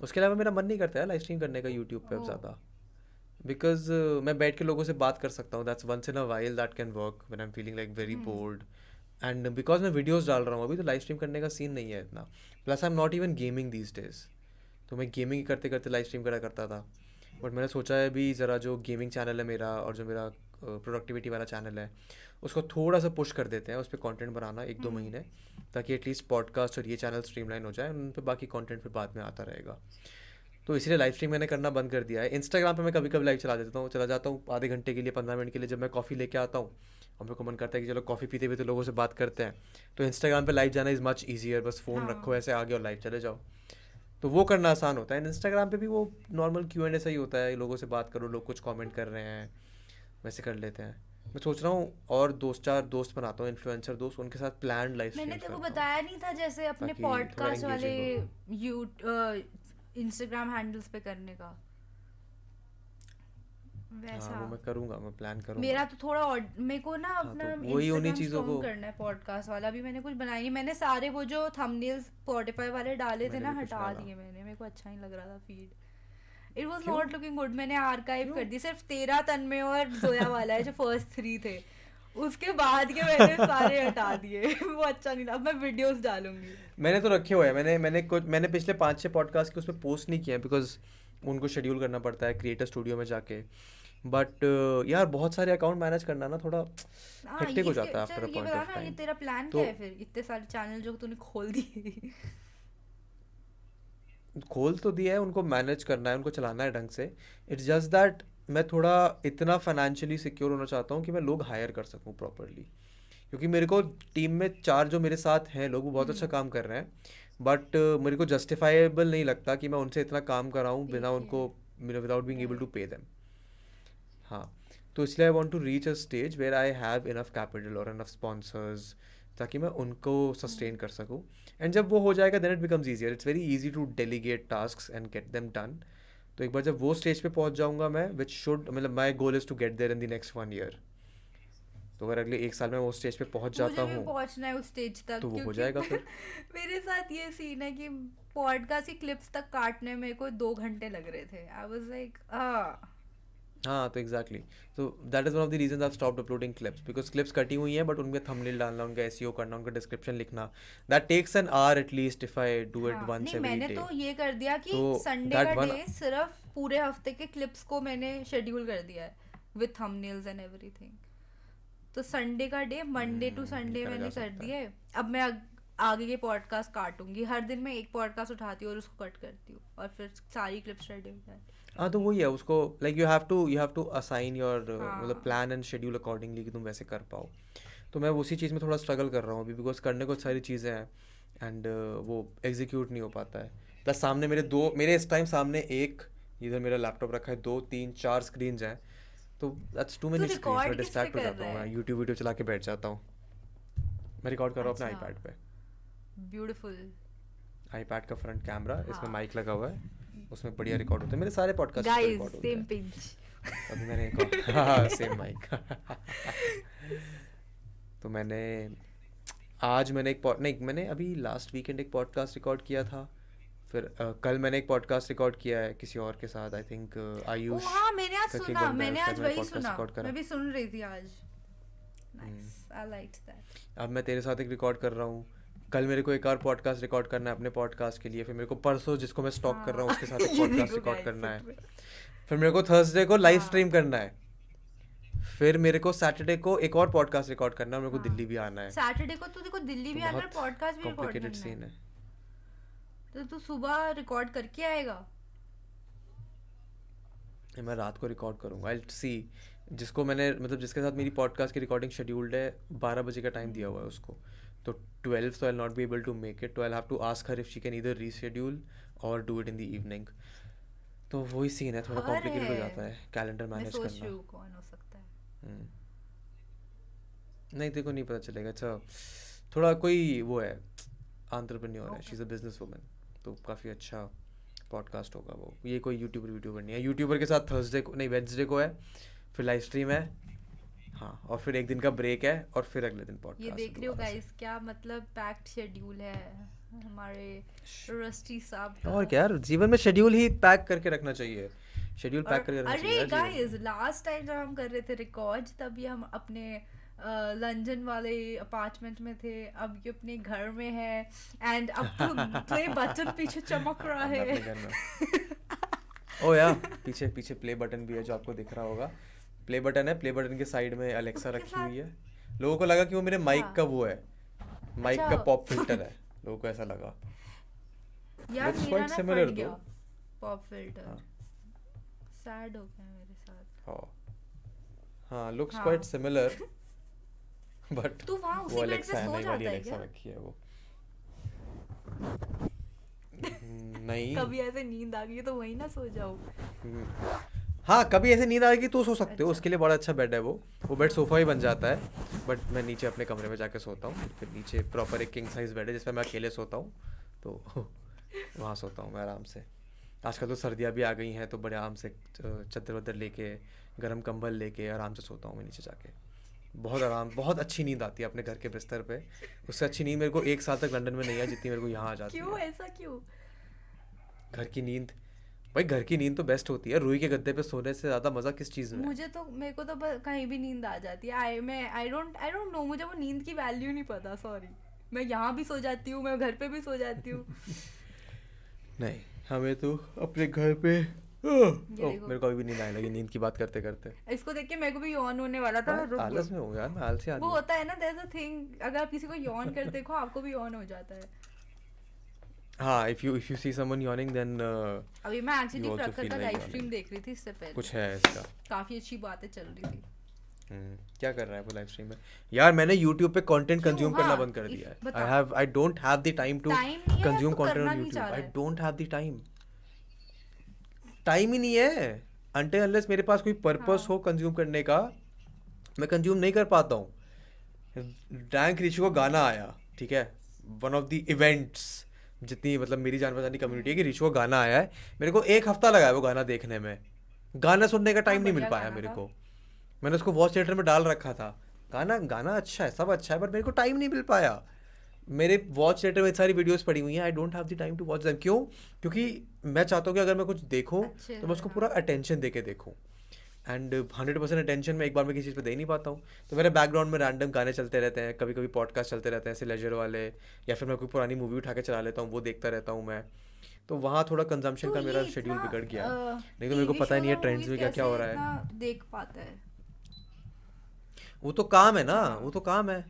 उसके अलावा मेरा मन नहीं करता है लाइव स्ट्रीम करने का यूट्यूब पे अब ओह। ज़्यादा, बिकॉज मैं बैठ के लोगों से बात कर सकता हूँ, that's once in a while that can work when I am feeling like very bored. And because मैं वीडियोस डाल रहा हूँ अभी, तो लाइव स्ट्रीम करने का सीन नहीं है इतना। Plus I am not even gaming these days, तो मैं गेमिंग करते करते लाइव स्ट्रीम करा करता था। बट मैंने सोचा है अभी ज़रा जो गेमिंग चैनल है मेरा और जो मेरा प्रोडक्टिविटी वाला चैनल है उसको थोड़ा सा पुश कर देते हैं, उस पर कॉन्टेंट बनाना 1-2 महीने, ताकि एटलीस्ट पॉडकास्ट और ये चैनल स्ट्रीमलाइन हो जाए, उन पर बाकी कॉन्टेंट फिर बाद में आता रहेगा। तो इसलिए लाइव स्ट्रीम मैंने करना बंद कर दिया है। इंस्टाग्राम पे मैं कभी कभी लाइव चला जाता हूँ आधे घंटे के लिए, 15 मिनट के लिए, जब मैं कॉफ़ी लेके आता हूँ और मेरे को मन करता है कि चलो कॉफ़ी पीते हुए तो लोगों से बात करते हैं, तो इंस्टाग्राम पे लाइव जाना इज़ मच ईजियर। बस फ़ोन रखो हाँ। ऐसे आगे और लाइव चले जाओ, तो वो करना आसान होता है। इंस्टाग्राम पे भी वो नॉर्मल Q&A सही होता है, लोगों से बात करो, लोग कुछ कमेंट कर रहे हैं, वैसे कर लेते हैं। मैं सोच रहा हूँ और 2-4 दोस्त बनाता हूँ, इन्फ्लुएंसर दोस्त, उनके साथ प्लान लाइव मैंने स्ट्रीम्स तेरे को करता हूँ बताया नहीं था जैसे अपने ताकि थोड़ा पॉडकास्ट वाले एंगेजिंग हो। इंस्टाग्राम हैंडल्स पे करने का हाँ, वैसा। वो मैं करूँगा, मैं प्लान करूँगा। मेरा तो थोड़ा मेरे को ना हाँ, अपना तो वही उन्हीं इंस्टाग्राम चीज़ों स्ट्रॉन्ग को करना है पॉडकास्ट वाला। अभी मैंने कुछ बनाया नहीं, मैंने सारे वो जो थंबनेल्स स्पॉटिफाई वाले डाले थे मैंने ना, भी कुछ हटा डाला। दिए मैंने। मेरे को अच्छा नहीं लग रहा था फीड, इट वाज क्यों? Not looking good. मैंने आर्काइव कर क्यों? दी, सिर्फ तेरा, तन्मय और जोया वाला है जो फर्स्ट 3 थे, उसके बाद के मैंने सारे हटा दिए वो अच्छा नहीं लगा। अब मैं वीडियोस डालूंगी। मैंने तो रखे हुए हैं, मैंने पिछले 5-6 पॉडकास्ट के उसमें पोस्ट नहीं किए हैं, बिकॉज उनको शेड्यूल करना पड़ता है क्रिएटर स्टूडियो में जाके, बट यार बहुत सारे अकाउंट मैनेज करना ना थोड़ा हाँ हेक्टिक हो इसके जाता है आफ्टर चल अ ये पॉइंट बता ऑफ ना, ये टाइम। तेरा प्लान क्या तो है फिर इतने सारे चैनल जो तूने खोल दिए? खोल तो दिया है, उनको मैनेज करना है, उनको चलाना है ढंग से। इट्स जस्ट दैट मैं थोड़ा इतना फाइनेंशियली सिक्योर होना चाहता हूँ कि मैं लोग हायर कर सकूँ प्रॉपरली, क्योंकि मेरे को टीम में 4 जो मेरे साथ हैं लोग वो बहुत अच्छा हम्म। काम कर रहे हैं, बट मेरे को जस्टिफाइबल नहीं लगता कि मैं उनसे इतना काम कराऊँ बिना ठीक है। उनको, without being able to write. Pay them. हाँ, तो इसलिए I want to reach a stage where I have enough capital और इनफ स्पॉन्सर्स, ताकि मैं उनको सस्टेन कर सकूँ। एंड जब वो हो जाएगा then it becomes easier, it's very easy to delegate tasks and get them done. तो एक बार जब वो स्टेज पे पहुंच जाऊंगा मैं, विच शुड, मतलब my goal is to get there in the next 1 year. तो अगर अगले 1 साल में वो स्टेज पे पहुंच जाता मुझे भी हूँ पहुंचना है उस स्टेज तक, तो वो हो क्योंकि जाएगा फिर। मेरे साथ ये सीन है कि पॉडकास्ट की क्लिप्स तक काटने में को 2 घंटे लग रहे थे। आई वाज लाइक हाँ तो एग्जैक्टली, तो that is one of the reason I stopped uploading clips, because clips कटी हुई हैं बट उनमें थंबनेल डालना, उनका एसईओ करना, उनका डिस्क्रिप्शन लिखना, that takes an hour at least if I do it हाँ वंस नहीं, एवरी मैंने डे। तो ये कर दिया कि तो संडे दैट का वन, डे सिर्फ पूरे हफ्ते के क्लिप्स को मैंने शेड्यूल कर दिया है विद थंबनेल्स एंड एवरीथिंग। तो संडे का डे, मंडे टू ये संडे करा जा मैंने कर सकता है। दिए। अब मैं आगे के पॉडकास्ट काटूंगी, हर दिन मैं एक पॉडकास्ट उठाती हूँ और उसको कट करती हूँ और फिर सारी क्लिप्स रेडी हो जाती। हाँ तो वही है, उसको like you have to assign your, मतलब हाँ प्लान एंड शेड्यूल अकॉर्डिंगली कि तुम वैसे कर पाओ। तो मैं उसी चीज़ में थोड़ा स्ट्रगल कर रहा हूँ अभी, बिकॉज करने को सारी चीज़ें हैं एंड वो एग्जीक्यूट नहीं हो पाता है। प्लस सामने मेरे इस टाइम सामने एक, इधर मेरा लैपटॉप रखा है, 2 3 4 स्क्रीन्स हैं, तो दैट्स टू तू मेनी स्क्रीन, थोड़ा रिकॉर्ड किस पे डिस्ट्रैक्ट हो कर जाता रहा हूँ, मैं है? यूट्यूब वीडियो चला के बैठ जाता हूँ। मैं रिकॉर्ड कर रहा हूँ अपने अच्छा, आईपैड पे। ब्यूटीफुल। आईपैड का फ्रंट कैमरा, इसमें हाँ माइक लगा हुआ है, उसमें बढ़िया रिकॉर्ड होता है, मेरे सारे पॉडकास्ट पे गाइस, रिकॉर्ड होते सेम हैं। पिंच। अभी मैंने एक और हाँ सेम माइक तो मैंने एक नहीं, मैंने अभी लास्ट वीकेंड एक पॉडकास्ट रिकॉर्ड किया था, फिर कल मैंने एक पॉडकास्ट रिकॉर्ड किया है किसी और के साथ, आई थिंक ओ आयुष हाँ, मैंने आज करके एक सुना, बंदा है, मैंने उसका आज मैंने वही पॉडकास्ट सुना, रिकॉर्ड करा। मैं भी सुन रही थी आज। हम्म, नाइस, आई लाइक्ड दैट। अब मैं तेरे साथ एक रिकॉर्ड कर रहा हूँ, कल मेरे को एक और पॉडकास्ट रिकॉर्ड करना है अपने पॉडकास्ट के लिए, फिर मेरे को परसों जिसको मैं स्टॉक कर रहा हूँ हाँ उसके साथ एक ये पॉडकास्ट देखो रिकॉर्ड गाइस, करना है, सच में। फिर मेरे को थर्सडे को लाइव हाँ स्ट्रीम करना है, फिर मेरे को सैटरडे को एक और पॉडकास्ट रिकॉर्ड करना है, मेरे को दिल्ली हाँ, भी आना है। सैटरडे को तो देखो दिल्ली तो भी आना है, बहुत पॉडकास्ट भी रिकॉर्ड कॉम्प्लिकेटेड करना है। सीन है। तो तू सुबह रिकॉर्ड करके आएगा? मैं रात को रिकॉर्ड करूँगा, आई सी, जिसको मैंने, मतलब जिसके साथ मेरी पॉडकास्ट की रिकॉर्डिंग शेड्यूल्ड है, 12 बजे का टाइम दिया हुआ है उसको, तो 12 तो I not be able to make it, तो I have to ask her if she can either reschedule or do it in the evening. तो वही सीन है, थोड़ा हर कॉम्प्लिकेटेड हो जाता है, है कैलेंडर मैं मैनेज सोच करना। रही हूँ कौन हो सकता है। हम्म, नहीं तेरे को नहीं पता चलेगा। अच्छा, थोड़ा कोई वो है, एंटरप्रेन्योर है, she okay. Is a business woman, तो काफ़ी अच्छा पॉडकास्ट होगा वो। ये कोई यूट्यूबर नहीं है, यूट्यूबर के साथ थर्सडे को नहीं वेडनेसडे को है, फिर लाइव स्ट्रीम है, हाँ, और फिर एक दिन का ब्रेक है और फिर अगले दिन ये पॉडकास्ट है देख रहे हो दोबारा से। गाइस, क्या मतलब पैक्ड शेड्यूल है हमारे रस्टी साहब और का। क्या यार, जीवन में शेड्यूल ही पैक करके रखना चाहिए, शेड्यूल और पैक करके रखना चाहिए अरे यार जीवन गाइस, में। लास्ट टाइम जब हम कर रहे थे रिकॉर्ड तभी हम अपने लंदन वाले अपार्टमेंट में थे, अब ये अपने घर में है, एंड अब तो प्ले बटन पीछे चमक रहा अब मैं है। अपने घर में, ओ या पीछे पीछे प्ले बटन भी है जो आपको दिख रहा होगा, प्ले बटन है, प्ले बटन के साइड में अलेक्सा उसके रखी हुई साथ है। लोगों को लगा कि वो मेरे माइक हाँ, का वो है, माइक अच्छा। का पॉप फिल्टर है, लोगों को ऐसा लगा। यार लुक्स मेरा क्वाइट ना सिमिलर फट गया दो। पॉप फिल्टर, हाँ सैड हो गया मेरे साथ। हाँ हाँ, लुक्स क्वाइट हाँ, सिमिलर बट तू वहाँ वो उसी बेड पे अलेक्सा है, सो नई वाली जाता है अलेक्सा क्या? रखी है वो। नहीं। कभी ऐसे नींद आ गई तो वही ना सो जाओ। हम्म, हाँ कभी ऐसे नींद आएगी तो सो सकते हो, अच्छा। उसके लिए बड़ा अच्छा बेड है वो बेड हाँ सोफ़ा ही बन जाता है, बट मैं नीचे अपने कमरे में जाके सोता हूँ, फिर नीचे प्रॉपर एक किंग साइज बेड है जिसमें मैं अकेले सोता हूँ, तो वहाँ सोता हूँ मैं आराम से। आजकल तो सर्दियाँ भी आ गई हैं तो बड़े आराम से चादर वादर लेके, गर्म कंबल लेके आराम से सोता हूँ मैं नीचे जाके, बहुत आराम, बहुत अच्छी नींद आती है अपने घर के बिस्तर पे। उससे अच्छी नींद मेरे को 1 साल तक लंदन में नहीं आई जितनी मेरे को यहाँ आ जाती क्यों, है। ऐसा क्यों? घर की नींद, भाई घर की नींद तो बेस्ट होती है, रुई के गद्दे पे सोने से ज़्यादा मज़ा किस चीज़ में है। मुझे तो, मेरे को तो कहीं भी नींद आ जाती है। आई डोंट नो, मुझे वो नींद की वैल्यू नहीं पता, सॉरी। मैं यहाँ भी सो जाती हूँ, मैं घर पे भी सो जाती हूँ। नहीं, हमें तो अपने घर पे देखो। मेरे को अभी भी नींद आने लगी नींद की बात करते करते। इसको देख के मेरे को भी यौन होने वाला था, रुक आलस गई। में हूँ यार, मैं आलसी वो आदमी। होता है ना, there's a thing, अगर आप किसी को यौन करते देखो आपको भी यौन हो जाता है। हाँ, if you see someone yawning then अभी मैं you एक्चुअली also प्रखर feel का like लाइव yawning. स्ट्रीम देख रही थी इससे पहले, कुछ है इसका। काफी अच्छी बातें चल रही थी। क्या कर रहा है वो लाइव स्ट्रीम में? यार मैंने YouTube पे कंटेंट क्यों? कंज्यूम करना हाँ, बंद कर दिया है। बता। I don't have the time to time नहीं है या consume तू content करना on नहीं चाह YouTube. रहा I है? don't have the time. Time ही नहीं है। until unless मेरे पास कोई पर्पस हाँ। हो कंज्यूम करने का, मैं कंज्यूम नहीं कर पाता हूँ। रैंक ऋषि को गाना आया, ठीक है, वन ऑफ द इवेंट्स, जितनी मतलब मेरी जान पहचान की कम्युनिटी है कि ऋषि को गाना आया है, मेरे को 1 हफ्ता लगा है वो गाना देखने में। गाना सुनने का टाइम नहीं मिल बढ़िया पाया गाना मेरे था। को। मैंने उसको वॉच थिएटर में डाल रखा था। गाना अच्छा है, सब अच्छा है, बट मेरे को टाइम नहीं मिल पाया। मेरे वॉच थिएटर में सारी वीडियोस पड़ी हुई हैं, I don't have the time to watch them. क्यों? क्योंकि मैं चाहता हूँ कि अगर मैं कुछ देखूँ अच्छे तो मैं उसको से, पूरा हाँ। अटेंशन दे के देखूँ, एंड 100% अटेंशन में एक बार में किसी चीज़ पे दे नहीं पाता हूँ। तो मेरे बैकग्राउंड में रैंडम गाने चलते रहते हैं, कभी कभी पॉडकास्ट चलते रहते हैं ऐसे लेजर वाले, या फिर मैं कोई पुरानी मूवी उठा के चला लेता हूँ, वो देखता रहता हूँ मैं। तो वहाँ थोड़ा कंजम्पशन तो का मेरा ये शेड्यूल इतना बिगड़ गया है। नहीं तो मेरे को टीवी पता ही शो नहीं है और ट्रेंड्स मूवीज में क्या क्या कैसे हो रहा है। इतना देख पाता है? वो तो काम है ना, हाँ। वो तो काम है,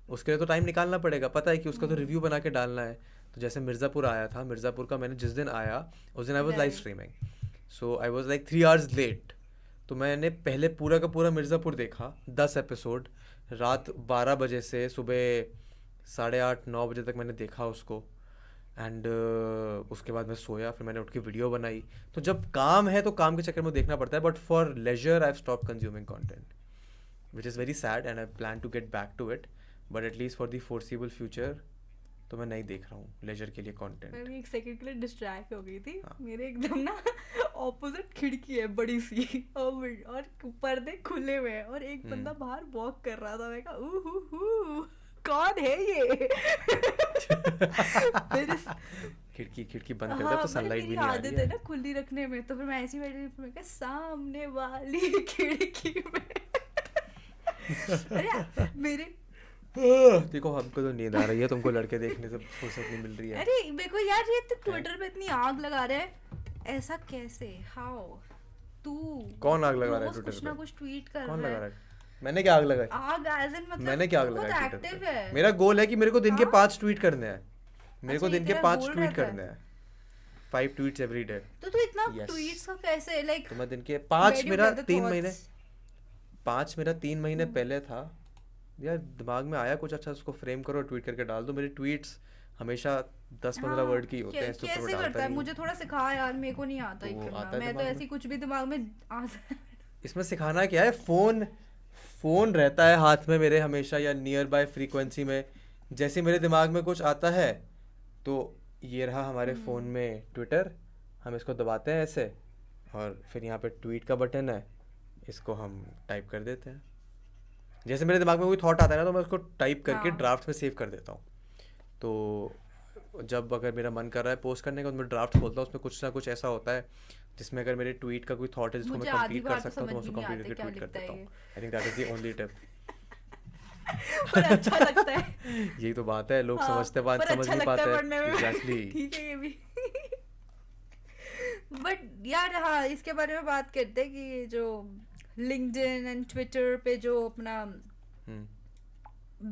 उसके लिए तो टाइम निकालना पड़ेगा। पता है कि उसका तो रिव्यू बना के डालना है। तो जैसे मिर्ज़ापुर आया था, मिर्ज़ापुर का मैंने जिस दिन आया उस दिन I was live Right. Streaming, so I was like 3 hours late. तो मैंने पहले पूरा का पूरा मिर्ज़ापुर देखा, 10 एपिसोड, रात 12 बजे से सुबह 8:30-9 बजे तक मैंने देखा उसको। एंड उसके बाद मैं सोया, फिर मैंने उठ के वीडियो बनाई। तो जब काम है तो काम के चक्कर में देखना पड़ता है, but for leisure I have stop consuming content, which is very sad and I plan to get back to it, but at least for the foreseeable future तो मैं नहीं देख रहा हूँ लेजर के लिए मैं कंटेंट। भी एक सेकंड के लिए डिस्ट्रैक्ट हो गई थी। हाँ। मेरे एकदम ना ऑपोजिट खिड़की है बड़ी सी, और पर्दे खुले हुए हैं और एक बंदा बाहर वॉक कर रहा था। मैं कहा ऊ कौन है ये? मेरे खिड़की बंद कर दे हाँ, तो मतलब सनलाइट मेरी भी नहीं आ आदत रही है है। ना खुली रखने में, तो फिर मैं ऐसी बैठी थी, मैं कहा सामने वाली खिड़की में। अरे मेरे देखो हमको तो नींद आ रही है, तुमको लड़के देखने से फुर्सत नहीं मिल रही है। अरे देखो यार, ये तो ट्विटर पे इतनी आग लगा रहे हैं, ऐसा कैसे? हाउ? तू कौन आग लगा रहा है रोज ट्विटर कुछ ना पे? कुछ ट्वीट कर कौन रहा लगा है। रहा है? मैंने क्या आग लगाई? आग एज इन मतलब मैंने क्या आग बहुत लगाई ट्विटर एक्टिव पे? है। मेरा गोल है कि मेरे को दिन के हाँ? 5 ट्वीट करने हैं। मेरे को अच्छा, ये दिन के तेरा 5 goal ट्वीट रहता है? करने हैं, 5 tweets every day। तो तू इतना Yes. ट्वीट्स का कैसे, लाइक तो मैं दिन के 5 मेरा 3 महीने 5 मेरा 3 महीने पहले था यार, दिमाग में आया कुछ अच्छा, उसको फ्रेम करो, ट्वीट करके डाल दो। मेरे ट्वीट्स हमेशा 10-15 वर्ड की होते हैं, इससे ऊपर कैसे मैं डालता करता है? नहीं मुझे हूँ। थोड़ा सिखा यार, मेरे को नहीं आता तो ये वो करना। आता है मैं तो दिमाग ऐसी कुछ भी दिमाग में आ इसमें सिखाना क्या है? फोन रहता है हाथ में मेरे हमेशा, या नियर बाय फ्रीक्वेंसी में। जैसे मेरे दिमाग में कुछ आता है तो ये रहा हमारे फ़ोन में ट्विटर, हम इसको दबाते हैं ऐसे, और फिर यहाँ पे ट्वीट का बटन है, इसको हम टाइप कर देते हैं। जैसे मेरे दिमाग में कोई थॉट आता है ना, तो मैं उसको टाइप करके हाँ। ड्राफ्ट में सेव कर देता हूँ। तो जब अगर मेरा मन कर रहा है पोस्ट करने का, तो मैं ड्राफ्ट खोलता हूँ, उसमें कुछ ना कुछ ऐसा होता है जिसमें अगर मेरे ट्वीट का कोई थॉट है जिसको मैं मुझे आधी कंप्लीट कर बार तो सकता हूँ, तो मैं समझ उसको भी नहीं कंप्लीट आता करके क्या ट्वीट कर लिखता है देता हूँ। ये। I think that is the only tip. पर अच्छा लगता है। यही तो बात है, लोग हाँ, समझते बात पर समझ अच्छा नहीं लगता है पाते। पढ़ने में। एग्जैक्टली। ठीक है ये भी। बट यार हाँ, इसके बारे में बात करते हैं कि जो लिंक्डइन एंड ट्विटर पे जो अपना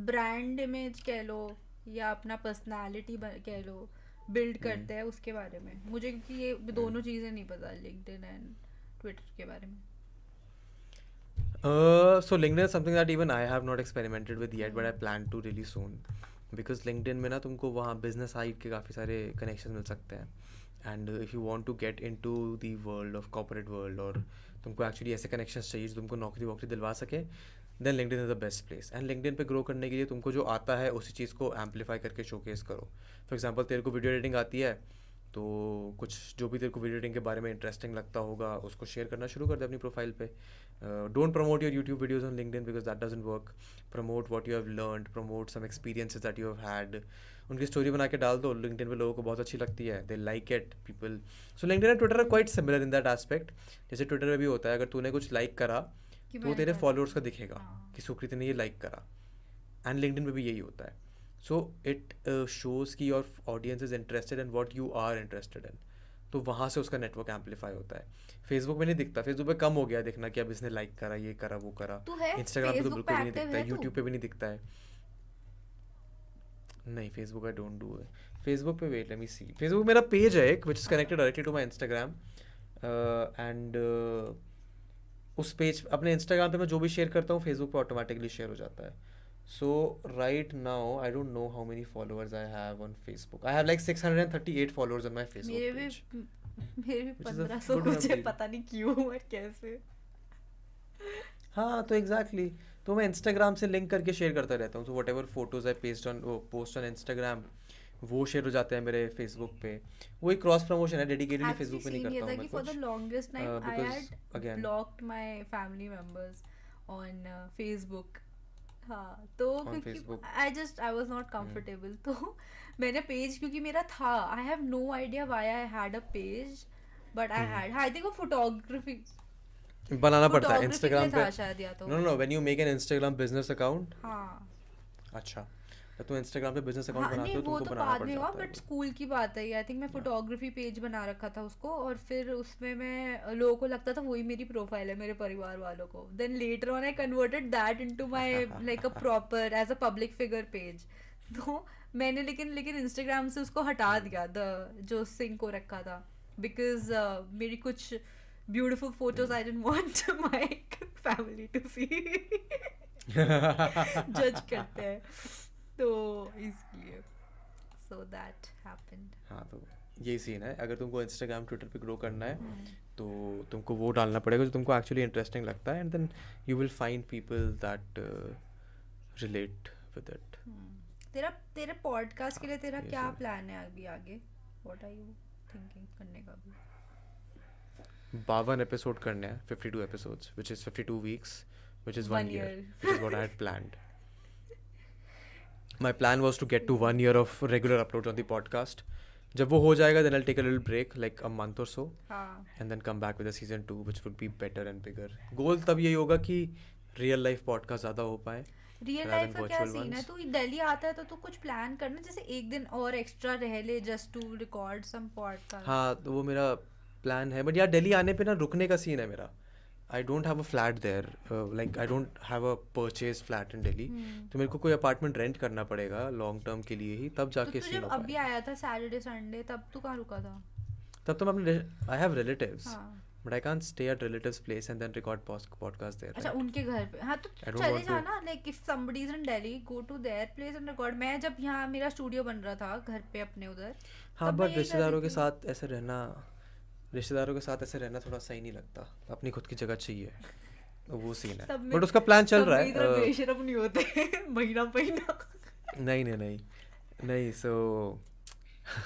ब्रांड इमेज कह लो या अपना पर्सनालिटी कह लो बिल्ड करते हैं, उसके बारे में मुझे, क्योंकि ये दोनों चीज़ें नहीं पता लिंक्डइन एंड ट्विटर के बारे में। So LinkedIn is something that even I have not experimented with yet, but I plan to really soon. Because LinkedIn में ना तुमको वहाँ business side के काफ़ी सारे connections मिल सकते हैं, and if you want to get into the world of corporate world, और तुमको actually ऐसे connections चाहिए जो तुमको नौकरी वोकरी दिलवा सके, then LinkedIn is the best place. And LinkedIn पे grow करने के लिए तुमको जो आता है उसी चीज़ को amplify करके showcase करो। For example तेरे को वीडियो एडिटिंग आती है, तो कुछ जो भी तेरे को वीडियो एडिटिंग के बारे में इंटरेस्टिंग लगता होगा उसको शेयर करना शुरू कर दे अपनी प्रोफाइल पे। Don't promote your YouTube videos on LinkedIn because that doesn't work. Promote what you have learned, promote some experiences that you have had. उनकी स्टोरी बना के डाल दो, लिंक्डइन पे लोगों को बहुत अच्छी लगती है, they like it people. So LinkedIn and Twitter are quite similar in that aspect. जैसे ट्विटर में भी होता है, अगर तूने कुछ लाइक करा कि तो वो मैंने तेरे करा। फॉलोअर्स का दिखेगा हाँ। कि सुकृति ने ये लाइक करा। एंड लिंक्डइन पे भी यही होता है। सो इट शोज़ कि your audience is interested in what you are interested in. तो वहाँ से उसका नेटवर्क एम्पलीफाई होता है. फेसबुक पे नहीं दिखता, फेसबुक पे कम हो गया दिखना कि अब इसने लाइक करा, ये करा, वो करा. तू है इंस्टाग्राम पे तो फेसबुक बिल्कुल पे भी नहीं एक्टिव दिखता है है, तू? यूट्यूब पे भी नहीं दिखता है. नहीं, फेसबुक आई डोंट डू है. फेसबुक पे wait let me see. Facebook मेरा पेज है एक which is connected directly to my Instagram and उस पेज अपने इंस्टाग्राम पे मैं जो भी शेयर करता हूँ फेसबुक पे ऑटोमेटिकली शेयर हो जाता है. So right now I don't know how many followers I have on Facebook. I have like 638 followers on my मेरे फेसबुक भी पेज. मेरे भी Which is a 1500 good enough मुझे deal. पता नहीं क्यों और कैसे. हाँ तो एग्जैक्टली तो मैं इंस्टाग्राम से लिंक करके शेयर करता रहता हूँ. तो what ever photos I post on Instagram वो शेयर हो जाते हैं मेरे फेसबुक पे. वो एक क्रॉस प्रमोशन है, डेडिकेटेडली Actually, फेसबुक पे नहीं scene ये करता था हूँ कि मैं for the कुछ. longest time I Because had again blocked my family members on Facebook. हाँ तो on क्योंकि Facebook. I was not comfortable. तो मैंने पेज क्योंकि मेरा था. I have no idea why I had a page, but I had. हाँ, I think वो photography बनाना पड़ता है के लिए इंस्टाग्राम पे. था शायद या तो. No no when you make an Instagram business account. हाँ अच्छा जब तुम इंस्टाग्राम पे बिजनेस अकाउंट हाँ बनाते नहीं हो वो तुमको तो बनाना बाद पड़ में हुआ जाता है बट स्कूल की बात है. आई थिंक मैं फोटोग्राफी पेज बना रखा था उसको और फिर उसमें मैं लोगों को लगता था वही मेरी प्रोफाइल है मेरे परिवार वालों को. Then later on I converted that into my like a proper as a public figure page. तो मैंने लेकिन इंस्टाग्राम से उसको हटा दिया जो सिंक को रखा था बिकॉज मेरी कुछ beautiful photos I didn't want my family to see. जज करते हैं तो इसलिए सो दैट हैपेंड. हाँ तो यही सीन है. अगर तुमको इंस्टाग्राम ट्विटर पे ग्रो करना है तो तुमको वो डालना पड़ेगा जो तुमको एक्चुअली इंटरेस्टिंग लगता है and then you will find people that relate with it. तेरे पॉडकास्ट के लिए तेरा ये क्या सब. प्लान है अभी आगे? व्हाट आर यू थिंकिंग करने का भी? 52 एपिसोड करने हैं, 52 episodes which is 52 weeks which is 1 One year year. which is what I had planned. My plan was to get to 1 year of regular uploads on the podcast. जब वो हो जाएगा then I'll take a little break like a month or so हाँ and then come back with a season 2 which would be better and bigger. गोल तब यही होगा कि रियल लाइफ पॉडकास्ट ज़्यादा हो पाए. रियल rather लाइफ than का क्या virtual सीन है? ones. तू दिल्ली आता है तो तू कुछ प्लान करना जैसे एक दिन और एक्स्ट्रा रह ले just to record some podcast. हाँ तो वो मेरा प्लान है बट यार दिल्ली आने पे ना रुकने का सीन है मेरा. I don't have a flat there like I don't have a purchase flat in Delhi. तो मेरे को कोई अपार्टमेंट रेंट करना पड़ेगा लॉन्ग टर्म के लिए ही तब तो जाके तू सीन जब हो अभी पाएगा. आया था सैटरडे संडे तब तू कहाँ रुका था? तब तो मैं अपने आई हैव रिलेटिव्स हाँ but I can't stay at relatives place and then record podcast there. अच्छा उनके घर पे. हाँ तो I don't चले want to- जाना like if somebody is in Delhi go to their place and record. मैं जब यहाँ मेरा स्टूडियो बन रहा था घर पे अपने उधर हाँ तब मैं बट यही रिश्तेदारों करती के थी. साथ ऐसे रहना थोड़ा सही नहीं लगता. अपनी खुद की जगह चाहिए. तो वो सीन है सब में बट उसका प्लान चल सब रहा में इतना है. बेशरम नहीं होते महीना महीना. नहीं सो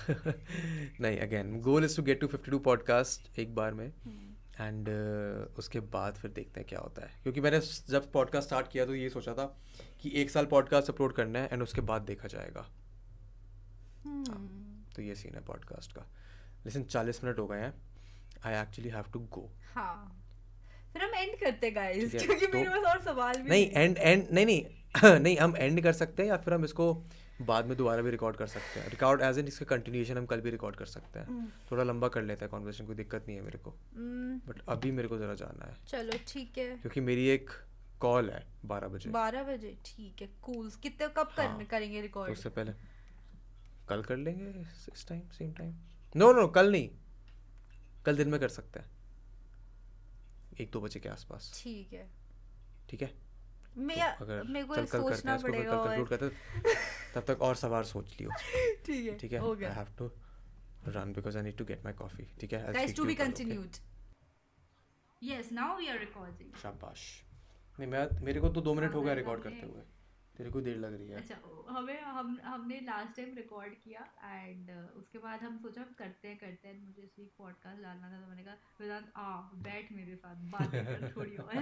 नहीं again goal is to get to 52 podcast एक बार में एंड उसके बाद फिर देखते हैं क्या होता है. क्योंकि मैंने जब पॉडकास्ट स्टार्ट किया तो ये सोचा था कि 1 साल पॉडकास्ट अपलोड करना है एंड उसके बाद देखा जाएगा. तो ये सीन है पॉडकास्ट का. लेकिन 40 मिनट हो गए हैं. I actually have to go. हाँ फिर हम एंड करते गाइस ठीक है, क्योंकि तो- मेरे पास और सवाल भी नहीं एंड नहीं नहीं हम एंड कर सकते हैं या फिर हम इसको बाद में दोबारा भी रिकॉर्ड कर सकते हैं. रिकॉर्ड एज इन इसका कंटिन्यूएशन हम कल भी रिकॉर्ड कर सकते हैं. थोड़ा लंबा कर लेते हैं कॉन्वर्सेशन, कोई दिक्कत नहीं है मेरे को. बट अभी मेरे को ज़रा जाना है चलो ठीक है. क्योंकि मेरी एक कॉल है 12 बजे. 12 बजे ठीक है कूल. कितने कब हाँ, करेंगे तो रिकॉर्ड? उससे पहले कल कर लेंगे इस टाइम सेम टाइम. नो कल नहीं, कल दिन में कर सकते हैं 1-2 बजे के आसपास. ठीक है. ठीक है मैं अगर मेरे को चल कल करते सोचना हैं इसको, फिर पड़ेगा कल और कंक्लूड करते हैं. तब तक और सवाल सोच लियो. ठीक है I हो गया. have to run because I need to get my coffee. ठीक है, I'll Guys speak to you be कल, okay? continued. Yes, now we are recording. शाबाश. नहीं मेरे को तो 2 मिनट हो गया हमें- रिकॉर्ड हमने- करते हुए. तेरे को देर लग रही है. अच्छा हमने लास्ट टाइम रिकॉर्ड किया एंड उसके बाद हम सोचा हम करते हैं मुझे इस वीक पॉडकास्ट डालना था तो मैंने कहा वेदांत बैठ मेरे साथ बातें कर थोड़ी और.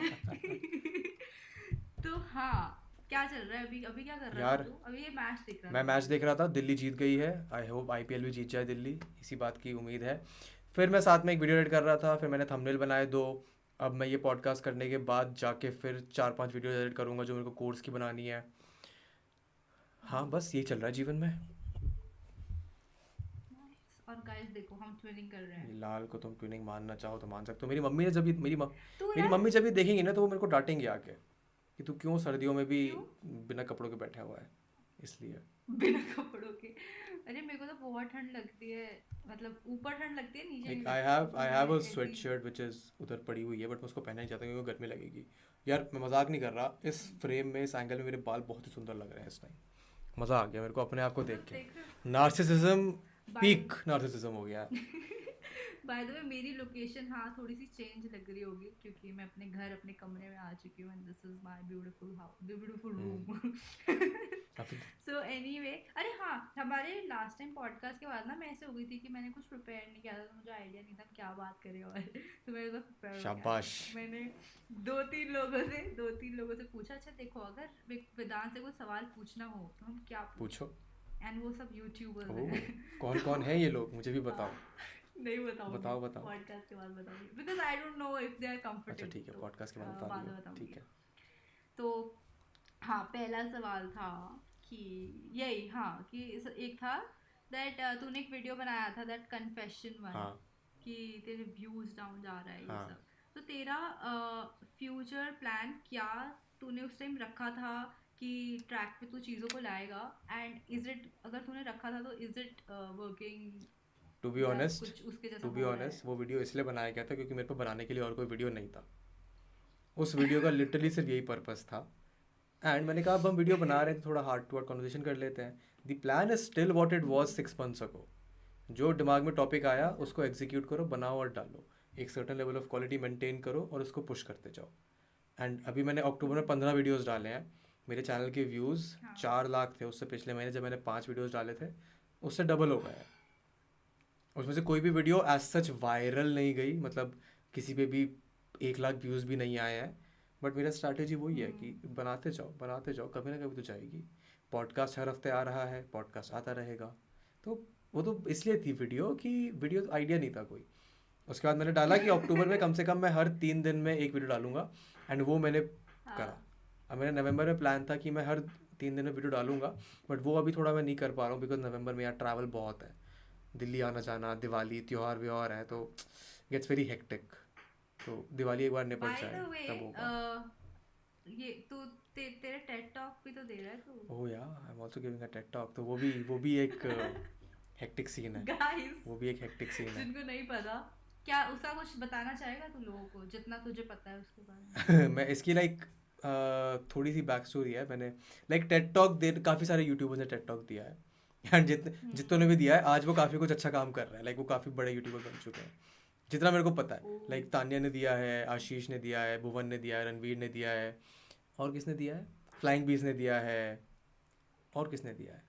तो हाँ क्या चल रहा है अभी क्या कर रहा है यार, तू? अभी ये मैच देख रहा मैं मैच देख रहा था. दिल्ली जीत गई है. आई होप आईपीएल भी जीत जाए दिल्ली. इसी बात की उम्मीद है. फिर मैं साथ में एक वीडियो एडिट कर रहा था. फिर मैंने थंबनेल बनाए 2. अब मैं ये पॉडकास्ट करने के बाद जाके फिर 4-5 वीडियो एडिट करूँगा जो मेरे को कोर्स की बनानी है. हाँ बस यही चल रहा है जीवन में. और गाइस देखो हम ट्विनिंग कर रहे हैं। लाल को तुम ट्विनिंग मानना चाहो तो मान सकते हो। मेरी मम्मी ने जब तो मेरी यार मम्मी जब ये देखेंगी ना तो वो मेरे को डांटेंगी आके कि तू क्यों सर्दियों में भी क्यों बिना कपड़ों के बैठा हुआ है, इसलिए। बिना कपड़ों के? अरे मेरे को तो बहुत ठंड लगती है, मतलब ऊपर ठंड लगती है, नीचे नहीं लाइक लगती, तो आई मैं हैव अ ऐसी। स्वेट शर्ट विच इज़ उधर पड़ी हुई है, बट मैं उसको पहनना नहीं चाहता क्योंकि गर्मी लगेगी। यार मैं मजाक नहीं कर रहा, इस फ्रेम में, इस एंगल में मेरे बाल बहुत ही सुंदर लग रहे हैं इस टाइम। मज़ा आ गया मेरे को अपने आप को देख मतलब के। देख रहे नार्सिसिज्म, हो बाय पीक नार्सिसिज्म हो गया है। बाय द वे मेरी लोकेशन हाँ थोड़ी सी चेंज लग रही होगी क्योंकि मैं अपने घर अपने कमरे में आ चुकी हूँ, and this is my beautiful house, beautiful room. काफी। सो एनीवे, अरे हाँ, हमारे लास्ट टाइम पॉडकास्ट के बाद ना मैं ऐसे हो गई थी कि मैंने कुछ प्रिपेयर नहीं किया था, तो मुझे आइडिया नहीं था हम क्या बात करें, और तो मेरे को प्रिपेयर हो गया था। शाबाश। मैंने दो तीन लोगों से पूछा, अच्छा देखो अगर वेदांत से कोई सवाल पूछना हो तो हम क्या पूछें, पूछो। एंड वो सब यूट्यूबर्स ओह, हैं। कौन कौन है ये लोग, मुझे भी बताओ। नहीं बताऊंगी, बताओ बताओ। पॉडकास्ट के बाद बताऊंगी, because I don't know if they are अच्छा कंफर्टेबल, ठीक है, तो पॉडकास्ट के बाद बता बाद दियो, में बताऊंगी। ठीक है। तो हाँ, पहला सवाल था कि यही, हाँ कि एक था दैट तूने एक वीडियो बनाया था दैट कन्फेशन वन, हाँ कि तेरे व्यूज डाउन जा रहा है ये हाँ। सब। तो तेरा फ्यूचर प्लान क्या तूने उस टाइम रखा था कि ट्रैक पे तू चीज़ों को लाएगा, एंड इज इट, अगर तूने रखा था तो is it working to be या ऑनेस्ट, कुछ उसके जैसा टू बी हो रहा है? ऑनेस्ट वो वीडियो इसलिए बनाया गया था क्योंकि मेरे को बनाने के लिए और कोई वीडियो नहीं था। उस वीडियो का लिटरली सिर्फ यही पर्पस था। एंड मैंने कहा अब हम वीडियो बना रहे हैं तो थोड़ा हार्ट टू हार्ट कन्वर्सेशन कर लेते हैं। The plan is still what it was 6 months अगो। जो दिमाग में टॉपिक आया अच्छा। उसको एग्जीक्यूट करो, बनाओ और डालो। एक certain level of quality maintain करो और उसको पुश करते जाओ। एंड अभी मैंने अक्टूबर में 15 वीडियोस डाले हैं। मेरे चैनल के व्यूज़ हाँ। 4 लाख थे उससे पिछले महीने जब मैंने 5 वीडियोस डाले थे, उससे डबल हो गया है। उसमें से कोई भी वीडियो एज सच वायरल नहीं गई, मतलब किसी पे भी 1 लाख व्यूज़ भी नहीं आए हैं। बट मेरा स्ट्रैटेजी वही है कि बनाते जाओ, कभी ना कभी तो जाएगी। पॉडकास्ट हर हफ्ते आ रहा है, पॉडकास्ट आता रहेगा। तो वो तो इसलिए थी वीडियो कि वीडियो आइडिया नहीं था कोई। उसके बाद मैंने डाला कि अक्टूबर में कम से कम मैं हर 3 दिन में एक वीडियो डालूंगा, एंड वो मैंने करा। हाँ। अब मेरा नवंबर में प्लान था कि मैं हर 3 दिन में वीडियो डालूंगा, बट वो अभी थोड़ा मैं नहीं कर पा रहा हूँ बिकॉज नवंबर में यार ट्रैवल बहुत है, दिल्ली आना जाना, दिवाली त्यौहार व्योहार है, तो गेट्स वेरी हेक्टिक। तो दिवाली एक बार निपट बाय जाए द वे, तब होगा। ये तू तेरे टेड टॉक भी तो दे रहा है तू। ओह या, I am also giving a TED talk, तो वो भी एक हेक्टिक सीन है। गाइस वो भी एक हेक्टिक सीन है। जिनको नहीं पता, क्या उसका कुछ बताना चाहेगा तू लोगों को, जितना तुझे पता है उसके बारे में? मैं इसकी लाइक थोड़ी सी बैक स्टोरी है। मैंने लाइक टेड टॉक दे, काफ़ी सारे यूट्यूबर्स ने टेड टॉक दिया है। एंड जितनों ने भी दिया है आज वो काफ़ी कुछ अच्छा काम कर रहा है, लाइक वो काफ़ी बड़े यूट्यूबर बन चुके हैं जितना मेरे को पता है। ओह। लाइक तान्या ने दिया है, आशीष ने दिया है, भुवन ने दिया है, रणवीर ने दिया है, और किसने दिया है, फ्लाइंग बीज ने दिया है, और किसने दिया है,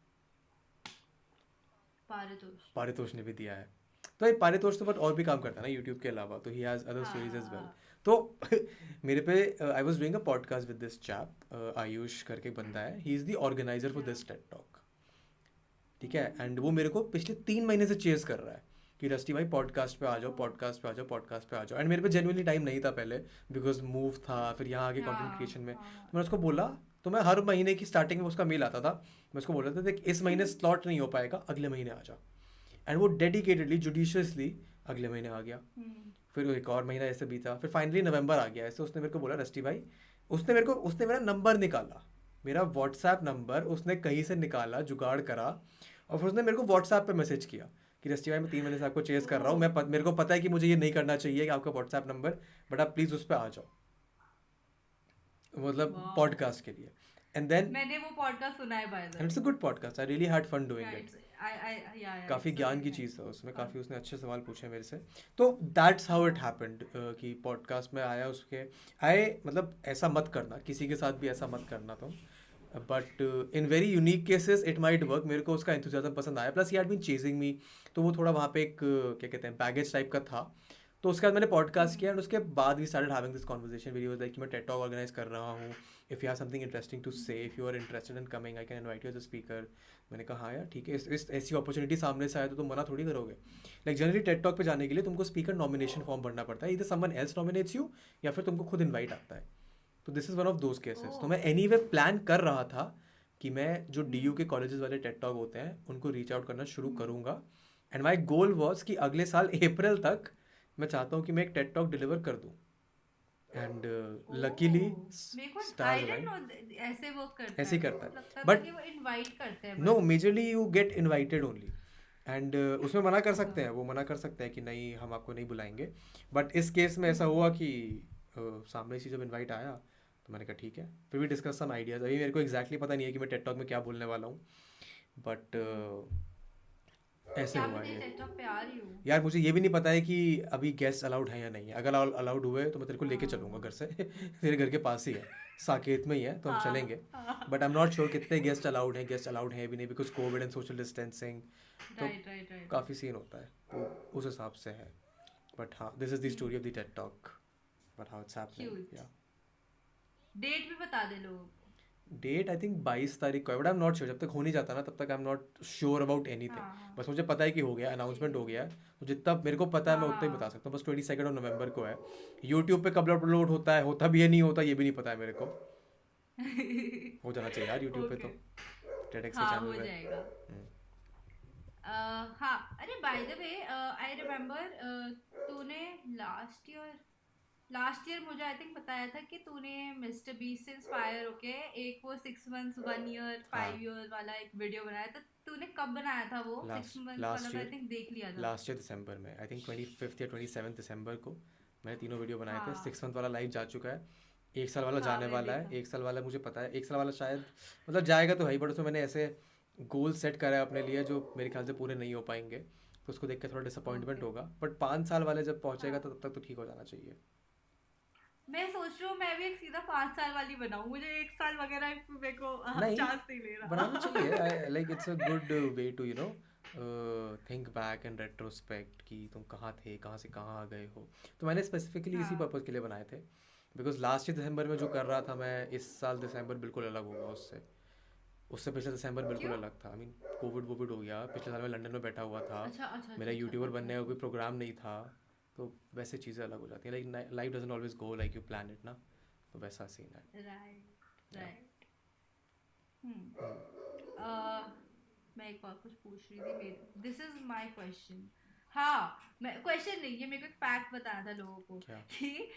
पारितोष। पारितोष ने भी दिया है। तो ये पारितोष तो बट और भी काम करता है ना यूट्यूब के अलावा, तो he has other stories as well. हाँ। तो मेरे पे I was doing a podcast with this chap, Ayush करके बंदा है, he is the organiser for this TED talk, ठीक है। एंड वो मेरे को पिछले 3 महीने से चेज कर रहा है कि रस्टी भाई पॉडकास्ट पे आ जाओ, पॉडकास्ट पे आ जाओ, पॉडकास्ट पे आ जाओ। एंड मेरे पे जेन्युइनली टाइम नहीं था पहले बिकॉज मूव था, फिर यहाँ आके कंटेंट क्रिएशन में। तो मैं उसको बोला, तो मैं हर महीने की स्टार्टिंग में उसका मेल आता था, मैं उसको बोला था देख इस महीने स्लॉट नहीं हो पाएगा, अगले महीने आ जा। एंड वो डेडिकेटेडली जुडिशियसली अगले महीने आ गया। फिर एक और महीना ऐसे बीता, फिर फाइनली नवंबर आ गया। ऐसे उसने मेरे को बोला रस्टी भाई, उसने मेरा नंबर निकाला, मेरा व्हाट्सएप नंबर उसने कहीं से निकाला, जुगाड़ करा, और फिर उसने मेरे को व्हाट्सएप पे मैसेज किया कि रस्टी भाई मैं 3 महीने से आपको चेस कर रहा हूँ, मेरे को पता है कि मुझे ये नहीं करना चाहिए कि आपका व्हाट्सएप नंबर, बट आप प्लीज़ उस पर आ जाओ, मतलब पॉडकास्ट के लिए। एंड देन मैंने वो पॉडकास्ट सुना है by the end it's a good podcast, I really had fun doing it. Way. काफ़ी ज्ञान की चीज़ था उसमें, काफ़ी उसने अच्छे सवाल पूछे मेरे से। तो दैट्स हाउ इट हैपेंड कि पॉडकास्ट में आया उसके आए। मतलब ऐसा मत करना, किसी के साथ भी ऐसा मत करना तुम, but in very unique cases it might work. मेरे को उसका एंथुसियाज्म पसंद आया, plus he had been chasing me, तो वो थोड़ा वहाँ पे एक क्या कहते हैं बैगेज टाइप का था। तो उसके बाद मैंने पॉडकास्ट किया, एंड उसके बाद we started having this conversation very was like कि मैं टेड टॉक ऑर्गेनाइज कर रहा हूँ, if you have something interesting to say, if you are interested in coming I can invite you as a speaker. मैंने कहा हाँ यार ठीक है, इस ऐसी अपॉर्चुनिटी सामने से आए तो तुम मना थोड़ी करोगे। लाइक जनरली टेड टॉक पे जाने के लिए तुमको स्पीकर नॉमिनेशन फॉर्म भरना पड़ता है, इधर समवन एल्स नॉमिनेट्स यू या फिर तुमको खुद इन्वाइट आता है। तो this is one of those cases. तो मैं एनीवे प्लान कर रहा था कि मैं जो DU के कॉलेजेस वाले टेड टॉक होते हैं उनको रीच आउट करना शुरू करूँगा, एंड माई गोल वॉज कि अगले साल अप्रैल तक मैं चाहता हूँ कि मैं एक टेड टॉक डिलीवर कर दूँ. एंड लकीली मेरे को stars I didn't align. No ऐसे वर्क करता ऐसे है. ही मेरे करता को है. लगता था बट कि वो इनवाइट करते हैं नो, बस. Majorly you get invited only. And उसमें मना कर अच्छा. सकते हैं, वो मना कर सकते हैं कि नहीं हम आपको नहीं बुलाएंगे. बट इस केस में ऐसा हम्म. हुआ कि सामने से जब इनवाइट आया तो मैंने कहा ठीक है. फिर भी डिस्कस सम आइडियाज. अभी मेरे को एग्जैक्टली पता नहीं है कि मैं टेड टॉक में क्या बोलने वाला हूँ. बट ऐसे क्या हुआ पता ये. टेड टॉक पे आ रही हूँ. यार मुझे ये भी नहीं पता है कि अभी गेस्ट अलाउड है या नहीं है. अगर अलाउड हुए तो मैं तेरे को लेके चलूंगा घर हाँ से. तेरे घर के पास ही है, साकेत में ही है, तो हम चलेंगे. हाँ. But I am not sure कितने गेस्ट अलाउड हैं, गेस्ट अलाउड हैं भी नहीं, because Covid and social distancing. तो राइट राइट राइट. काफ़ी सीन होता है, तो उस हिसाब से है. बट हाँ, this is the story of the Ted talk. But how it's happening. Cute. या डेट भी बता दे लोगों को. डेट आई थिंक 22 तारीख को है. But I am not sure. जब तक हो नहीं जाता ना तब तक आई am not sure about anything. हाँ बस मुझे पता है कि हो गया, अनाउंसमेंट हो गया है. तो जितना मेरे को पता है मैं उतना ही बता हाँ. सकता हूँ. बस 22 नवंबर को है. यूट्यूब पे कब अपलोड होता है, होता भी है नहीं होता ये भी नहीं पता है मेरे को. हो जाना चाहिए यार यूट्यूब पे ओके. तो, टेडेक्स के हाँ चैनल हो पे. जाएगा. हम्म. हाँ अरे by the way I remember तूने लास्ट ईयर मुझे आई थिंक बताया था कि तूने मिस्टर बीस्ट से इंस्पायर होके एक वो 6 मंथ्स 1 ईयर हाँ 5 ईयर वाला एक वीडियो बनाया था. तूने कब बनाया था वो 6 मंथ्स वाला? लास्ट तो आई ईयर थिंक देख लिया था. लास्ट ईयर दिसंबर में, आई थिंक 25 या 27 दिसंबर को मैंने तीनों वीडियो बनाए थे. हाँ 6 मंथ वाला लाइव जा चुका है. 1 साल वाला हाँ जाने मैंने वाला है. देखा. 1 साल वाला मुझे पता है, 1 साल वाला शायद मतलब जाएगा तो है ही. बट उसमें मैंने ऐसे गोल सेट करा है अपने लिए जो मेरे ख्याल से पूरे नहीं हो पाएंगे. तो उसको देख के थोड़ा डिसअपॉइंटमेंट ओके. होगा. बट 5 साल वाले जब पहुंचेगा तो हाँ तब तक तो ठीक हो जाना चाहिए. मैं सोच रही हूँ मैं भी एक सीधा 5 साल वाली बनाऊँ. मुझे 1 साल वगैरह मेरे को नहीं, चांस नहीं ले बनाना रहा. चाहिए. Like it's a good way to think back and retrospect कि तुम कहाँ थे, कहाँ से कहाँ आ गए हो. तो मैंने स्पेसिफिकली इसी हाँ पर्पज़ के लिए बनाए थे. बिकॉज लास्ट ईयर दिसंबर में जो कर रहा था मैं, इस साल दिसंबर बिल्कुल अलग होगा उससे. उससे पिछले दिसंबर बिल्कुल क्यों? अलग था. आई मीन कोविड वोविड हो गया. पिछले साल मैं लंदन में बैठा हुआ था. अच्छा अच्छा अच्छा मेरा अच्छा. यूट्यूबर ओके बनने का ओके. कोई प्रोग्राम नहीं था. तो वैसे चीज़ें अलग हो जाती हैं. Like life doesn't always go like you plan it ना. तो वैसा सीन है. राइट या राइट. हम्म. मैं एक और कुछ पूछ रही थी. मेरे दिस इज माय क्वेश्चन. हाँ मैं क्वेश्चन नहीं, ये मेरे को एक फैक्ट बताना था लोगों को क्या. कि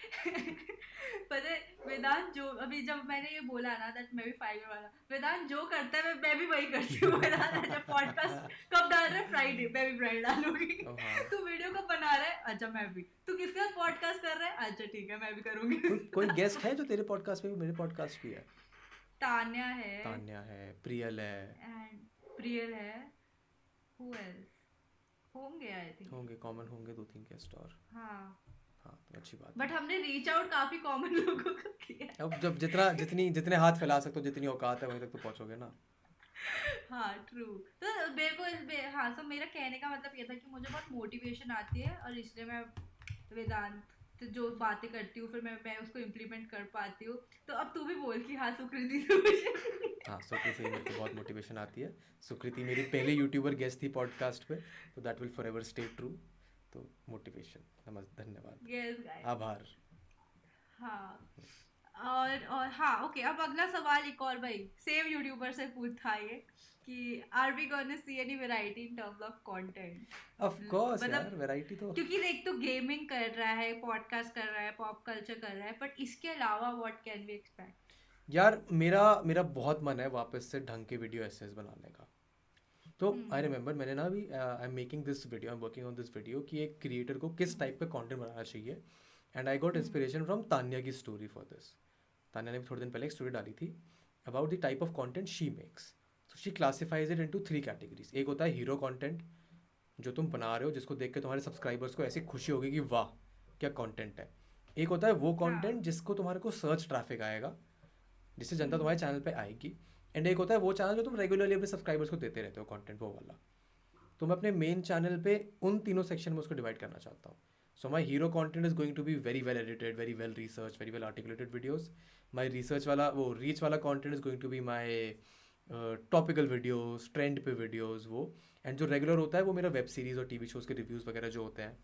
पता है वेदांत जो अभी जब मैंने ये बोला ना दैट मैं भी 5 ईयर वाला, वेदांत जो करता है मैं भी वही करती हूँ. वेदांत जब पॉडकास्ट कब डाल रहा है, फ्राइडे, मैं भी फ्राइडे डालूंगी. ओ हाँ. तू वीडियो कब बना रहा है, अच्छा मैं भी. तू किसके साथ पॉडकास्ट कर रहा है, अच्छा ठीक है मैं भी करूंगी. कोई गेस्ट है जो तेरे पॉडकास्ट पे भी, मेरे पॉडकास्ट भी है. तान्या है तान्या है, प्रियल है. एंड प्रियल है. हु एल्स होंगे आई थिंक. होंगे, कॉमन होंगे 2-3 गेस्ट और. हाँ हाँ तो अच्छी बात बट है. हमने रीच आउट काफी कॉमन लोगों को किया है. अब जब जितने हाथ फैला सकते हो, जितनी औकात है वहीं तक तो पहुंचोगे ना. हाँ ट्रू. तो मेरे को हाँ सो मेरा कहने का मतलब ये था कि मुझे बहुत मोटिवेशन आती है और इसलिए मैं वेदांत तो जो बातें करती हूँ फिर मैं उसको इम्प्लीमेंट कर पाती हूँ. तो अब तू भी बोल कि हाँ सुकृति हाँ, सुकृति मेरे को बहुत मोटिवेशन आती है. सुकृति मेरी पहले यूट्यूबर गेस्ट थी पॉडकास्ट पे, तो that will for ever stay true. तो मोटिवेशन, नमस्ते, धन्यवाद, यस गाइस. आभार. हाँ और हाँ ओके. अब अगला सवाल एक और भाई सेम यूट्यूबर से पूछा ये कि are we gonna see any variety in terms of content. Of course मतलब यार, वैरायटी तो. क्योंकि देख तो गेमिंग कर रहा है, पॉडकास्ट कर रहा है, पॉप कल्चर कर रहा है, बट इसके अलावा व्हाट कैन वी एक्सपेक्ट? यार मेरा मेरा बहुत मन है वापस से ढंग के वीडियो एसेस बनाने का. तो आई रिमेंबर मैंने ना अभी I am making this video, I am working on this video कि एक क्रिएटर को किस टाइप पे कंटेंट बनाना चाहिए. And I got inspiration from Tanya की स्टोरी फॉर दिस. तान्या ने भी थोड़े दिन पहले एक स्टोरी डाली थी about the type of content she makes. So she classifies it into 3 categories. एक होता है हीरो कंटेंट, जो तुम बना रहे हो जिसको देख के तुम्हारे सब्सक्राइबर्स को ऐसी खुशी होगी कि वाह क्या कंटेंट है. एक होता है वो कंटेंट हाँ जिसको तुम्हारे को सर्च ट्रैफिक आएगा, जिससे जनता तुम्हारे चैनल पे आएगी. एंड एक होता है वो चैनल जो तुम रेगुलरली अपने सब्सक्राइबर्स को देते रहते हो कंटेंट, वो वाला. तो मैं अपने मेन चैनल पे उन तीनों सेक्शन में उसको डिवाइड करना चाहता हूँ. So my hero content is going to be very well edited, very well research, very well articulated videos. My research वाला वो रीच वाला content is going to be my topical videos, trend पे वीडियोज़ वो. एंड जो रेगुलर होता है वो मेरा वेब सीरीज़ और टीवी शोज़ के रिव्यूज़ वगैरह जो होते हैं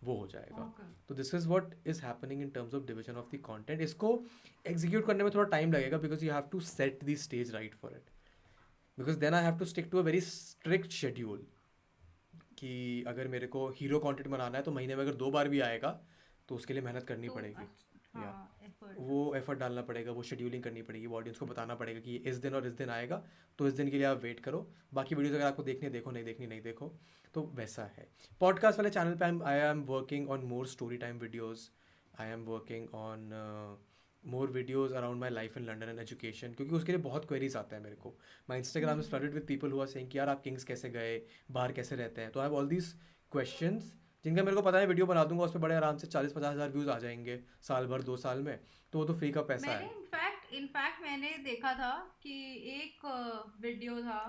वो हो जाएगा. ओके. तो this is what is happening in terms of division of the content. इसको एग्जीक्यूट करने में थोड़ा टाइम लगेगा because you have to set the stage right for it. Because then I have to stick to a very strict schedule कि अगर मेरे को हीरो कंटेंट बनाना है तो महीने में अगर 2 बार भी आएगा तो उसके लिए मेहनत करनी तो पड़ेगी, या हाँ एफर्ट। वो एफर्ट डालना पड़ेगा, वो शेड्यूलिंग करनी पड़ेगी, वो ऑडियंस को बताना पड़ेगा कि इस दिन और इस दिन आएगा, तो इस दिन के लिए आप वेट करो, बाकी वीडियोस अगर आपको देखने देखो, नहीं देखनी नहीं देखो। तो वैसा है। पॉडकास्ट वाले चैनल पे I am working on more story time videos, I am working on more videos around my life in London and education, क्योंकि उसके लिए बहुत क्वेरीज आते हैं मेरे को। My Instagram is flooded with people who are saying कि यार आप किंग्स कैसे गए, बाहर कैसे रहते हैं। तो I have all these questions जिनका मेरे को पता है वीडियो बना दूंगा, उस पर बड़े आराम से 40-50 हज़ार व्यूज़ आ जाएंगे साल भर 2 साल में, तो वो तो फ्री का पैसा मैंने है। इनफैक्ट मैंने देखा था कि एक वीडियो था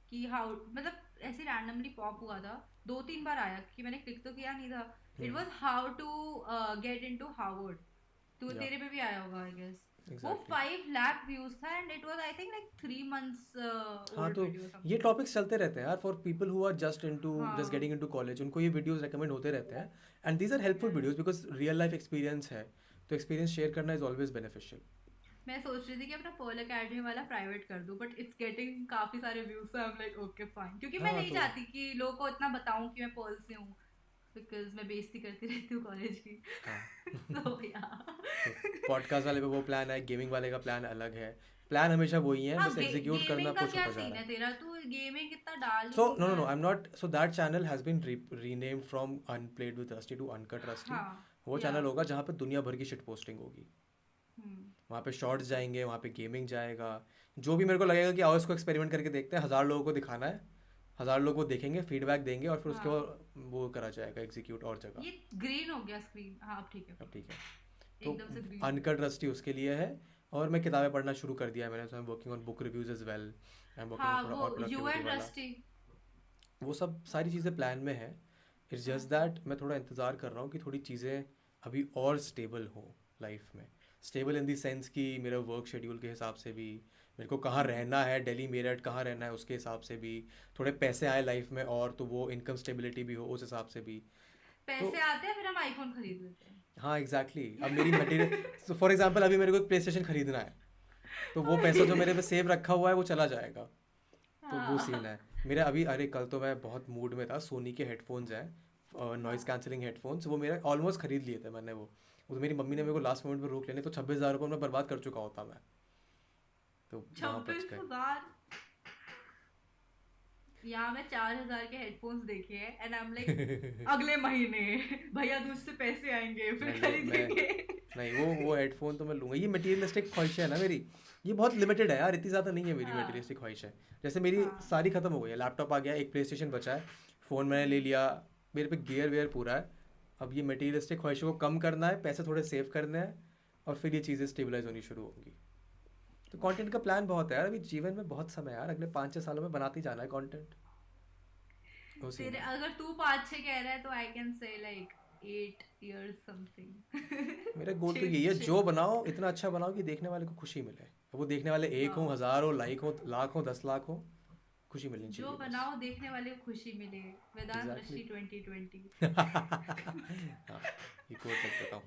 कि हाउ मतलब ऐसे रैंडमली पॉप हुआ था, 2-3 बार आया कि मैंने क्लिक तो किया नहीं था। It was how to get into Harvard, तो या तेरे पे भी आया होगा आई गेस। वो एग्जैक्टली 5 लाख व्यूज था and it was I think like 3 months हाँ, ओल्ड तो वीडियो ये समथिंग। टॉपिक्स चलते रहते हैं यार, for people who are just हाँ गेटिंग इनटू कॉलेज, उनको ये वीडियोस रेकमेंड होते रहते हैं। And these are helpful yes. Videos because real life experience है, तो एक्सपीरियंस शेयर करना इज ऑलवेज बेनिफिशियल। मैं सोच रही थी कि अपना पर्ल अकेडमी वाला प्राइवेट कर दूं, बट इट्स गेटिंग काफी सारे views, so I am like okay fine, क्योंकि मैं हाँ नहीं तो चाहती कि लोगों को इतना बताऊं कि मैं पर्ल से हूँ, बिकॉज मैं बेइज्जती करती रहती हूँ कॉलेज की। हाँ सो या तो पॉडकास्ट वाले पे वो प्लान है, गेमिंग वाले का प्लान अलग है। प्लान हमेशा वही है, हाँ बस एग्जीक्यूट करना गेमिंग का कुछ क्या होता जा सीन रहा है है। तेरा, तू गेमिंग कितना डाल ही So नहीं no रहा no no, है। I'm not. So that channel has been renamed from Unplayed with Rusty to Uncut Rusty. हाँ वो या चैनल होगा जहाँ पे दुनिया भर की शिट पोस्टिंग होगी। हम्म वहाँ पे शॉर्ट्स जाएंगे, वहाँ पे गेमिंग जाएगा, जो भी मेरे को लगेगा कि आओ इसको एक्सपेरिमेंट करके देखते हैं, 1000 लोगों को दिखाना है, 1000 लोग वो देखेंगे, फीडबैक देंगे, और फिर उसके हाँ बाद वो करा जाएगा एग्जीक्यूट और जगह। ये ग्रीन हो गया स्क्रीन, हाँ अब ठीक है अब ठीक है। तो एकदम से ग्रीन हो गया। अनकट रस्टी उसके लिए है, और मैं किताबें पढ़ना शुरू कर दिया है मैंने, so I'm working on book reviews as well, I'm working on हाँ थोड़ा वो और यू प्रोडक्टिविटी एंड वाला। रस्टी। वो सब सारी चीज़ें प्लान में है। इट्स जस्ट दैट मैं थोड़ा इंतज़ार कर रहा हूँ कि थोड़ी चीज़ें अभी और स्टेबल हो लाइफ में। स्टेबल इन दी सेंस कि मेरा वर्क शेड्यूल के हिसाब से भी, मेरे को कहाँ रहना है, दिल्ली मेरठ कहाँ रहना है उसके हिसाब से भी, थोड़े पैसे आए लाइफ में, और तो वो इनकम स्टेबिलिटी भी हो उस हिसाब से भी। तो पैसे आते हैं फिर हम आईफोन खरीद लेते हैं। हाँ एग्जैक्टली अब मेरी मटेरियल फॉर एग्जांपल अभी मेरे को एक प्ले स्टेशन खरीदना है, तो वो पैसा जो मेरे पे सेव रखा हुआ है वो चला जाएगा। तो वो सीन है मेरा अभी। अरे कल तो मैं बहुत मूड में था, सोनी के हेडफोन्स हैं, नॉइज कैंसिलिंग हेडफोन्स, वो मेरा ऑलमोस्ट खरीद लिए थे मैंने। वो तो मेरी मम्मी ने मेरे को लास्ट मोमेंट में रोक लेने, तो 26,000 रुपये मैं बर्बाद कर चुका होता मैं, तो वहाँ बच गए। 26,000। यहाँ मैं 4,000 के हेडफोन्स देखे हैं एंड आई एम लाइक अगले महीने भैया दूज से पैसे आएंगे फिर नहीं खरीदेंगे। नहीं, वो हेडफोन तो मैं लूँगा। ये मटीरियलिस्टिक ख्वाहिश है ना मेरी, ये बहुत लिमिटेड है यार, इतनी ज़्यादा नहीं है मेरी हाँ मटीरियलिस्टिक ख्वाहिश है। जैसे मेरी हाँ सारी ख़त्म हो गई है, लैपटॉप आ गया, एक प्ले स्टेशन बचा है, फ़ोन मैंने ले लिया, मेरे पे गियर वेयर पूरा है। अब ये मटीरियलिस्टिक ख्वाहिशों को कम करना है, पैसे थोड़े सेव करने हैं, और फिर ये चीज़ें स्टेबलाइज होनी शुरू होंगी। तो कंटेंट का प्लान बहुत है यार, अभी जीवन में बहुत समय है यार, अगले 5-6 सालों में बनाते ही जाना है कंटेंट। वो सीन तेरे है। अगर तू 5-6 कह रहा है तो I can say like 8 years something. मेरा गोल तो यही है, जो बनाओ इतना अच्छा बनाओ कि देखने वाले को खुशी मिले। अब वो देखने वाले 1 हो, 1000 हो, लाइक हो, लाख हो, 10 लाख हो, खुशी मिलनी जो चाहिए बस। बनाओ देखने वाले को खुशी मिले, वेदांत एग्जैक्टली। ऋषि 2020। हाँ, ये कोट रख देता हूँ।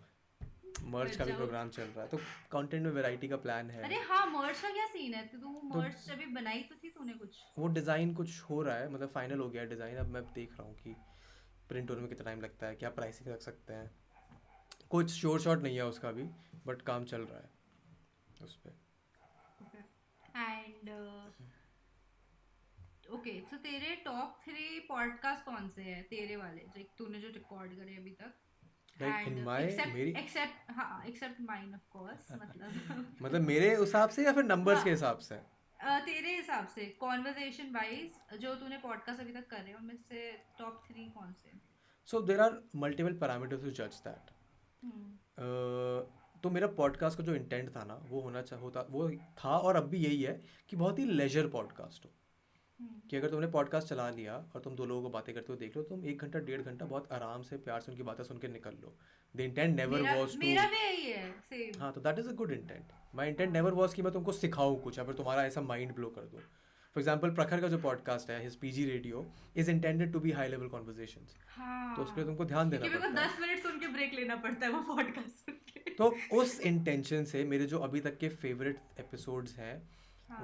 मर्च का भी जाओ। प्रोग्राम चल रहा है, तो कंटेंट में वैरायटी का प्लान है। अरे हाँ मर्च का क्या सीन है, तो तू तो मर्च अभी बनाई तो थी तूने कुछ। वो डिज़ाइन कुछ हो रहा है, मतलब फाइनल हो गया है डिज़ाइन। अब मैं देख रहा हूँ कि प्रिंट होने में कितना टाइम लगता है, क्या प्राइसिंग रख सकते हैं। कुछ श्योर शॉट नहीं है उसका भी, बट काम चल रहा है उस पर। एंड ओके सो तेरे टॉप 3 पॉडकास्ट कौन से हैं तेरे वाले जो तूने जो रिकॉर्ड करे अभी तक? लाइक इन माय मेरी एक्सेप्ट माइन ऑफ कोर्स मतलब मतलब मेरे हिसाब से या फिर नंबर्स के हिसाब से? तेरे हिसाब से कॉन्वर्सेशन वाइज जो तूने पॉडकास्ट अभी तक करे उनमें से टॉप 3 कौन से? So there are multiple parameters to जज दैट। तो मेरा पॉडकास्ट का जो इंटेंट था ना, वो वो था और अब भी यही है कि बहुत ही लेजर पॉडकास्ट हो। कि अगर तुमने पॉडकास्ट चला लिया और तुम 2 लोगों को बातें करते हुए देख लो, तुम 1 घंटा 1.5 घंटा बहुत आराम से प्यार से उनकी बातें सुन के निकल लो। The intent never was to, मेरा भी यही है सेम। हाँ, तो that is a good intent. My intent never was कि मैं तुमको सिखाऊँ कुछ या फिर तुम्हारा ऐसा माइंड ब्लो कर दूँ। फॉर एग्जाम्पल प्रखर का जो पॉडकास्ट है, his PG radio is intended to be high level conversations, तो उसके लिए तुमको ध्यान देना क्योंकि मेरे को पड़ता है। 10 मिनट सुन के ब्रेक लेना पड़ता है वो पॉडकास्ट सुन के। तो उस इंटेंशन से मेरे जो अभी तक के फेवरेट एपिसोड्स हैं,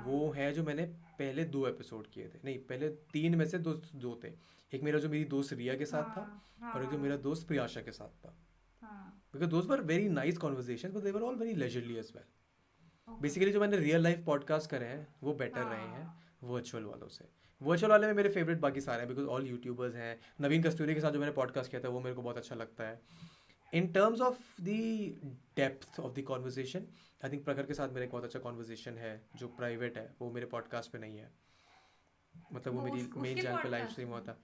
वो है जो मैंने पहले 2 एपिसोड किए थे, नहीं पहले 3 में से दो थे। एक मेरा जो मेरी दोस्त रिया के साथ था, और एक जो मेरा दोस्त प्रियाशा के साथ था। Because those were very nice conversation, but they were all very leisurely as well. Basically जो मैंने रियल लाइफ पॉडकास्ट करे हैं वो बेटर रहे हैं वर्चुअल वालों से। वर्चुअल वाले में मेरे फेवरेट बाकी सारे हैं, बिकॉज ऑल यूट्यूबर्स हैं। नवीन कस्तूरी के साथ जो मैंने पॉडकास्ट किया था वो मेरे को बहुत अच्छा लगता है। इन terms of the depth of the conversation, I think प्रखर के साथ मेरा एक बहुत अच्छा कॉन्वर्जेशन है जो प्राइवेट है, वो मेरे पॉडकास्ट पे नहीं है। मतलब वो मेरी मेन चैनल पे लाइव स्ट्रीम हुआ था।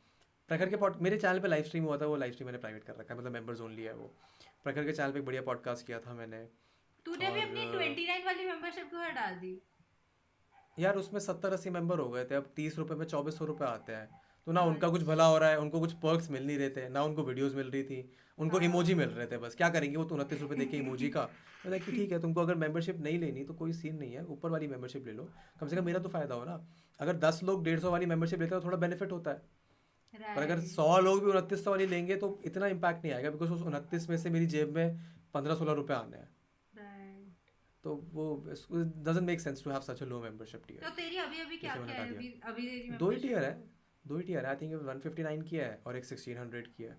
प्रखर के मेरे चैनल पे लाइव स्ट्रीम हुआ था, वो लाइव स्ट्रीम मैंने प्राइवेट कर रखा है, मतलब मेंबर्स ओनली है वो। प्रखर के चैनल पे एक बढ़िया पॉडकास्ट किया था मैंने। तूने भी अपनी 29 वाली मेंबरशिप क्यों हटा दी? यार उसमें 70-80 मेंबर हो गए थे, अब 30 रुपये में 2400 रुपये आते हैं, तो ना उनका कुछ भला हो रहा है, उनको कुछ पर्क्स मिल नहीं रहे थे, ना उनको वीडियोस मिल रही थी, उनको इमोजी मिल रहे थे, बस क्या करेंगे वो तो 29 रुपये देके इमोजी का। मतलब कि ठीक है, तुमको अगर मेंबरशिप नहीं लेनी तो कोई सीन नहीं है, ऊपर वाली मेंबरशिप ले लो, कम से कम मेरा तो फ़ायदा हो ना। अगर 10 लोग 150 वाली मेंबरशिप लेते हैं तो थोड़ा बेनिफिट होता है, पर अगर 100 लोग भी 2900 वाली लेंगे तो इतना इम्पैक्ट नहीं आएगा, बिकॉज उस 29 में से मेरी जेब में 15-16 रुपये आने हैं। तो वो doesn't make sense to have such a low membership tier। तो तेरी अभी क्या है? अभी तेरी 2 ही tier है, 2 ही tier है। आई थिंक 159 की है और एक 1600 की है।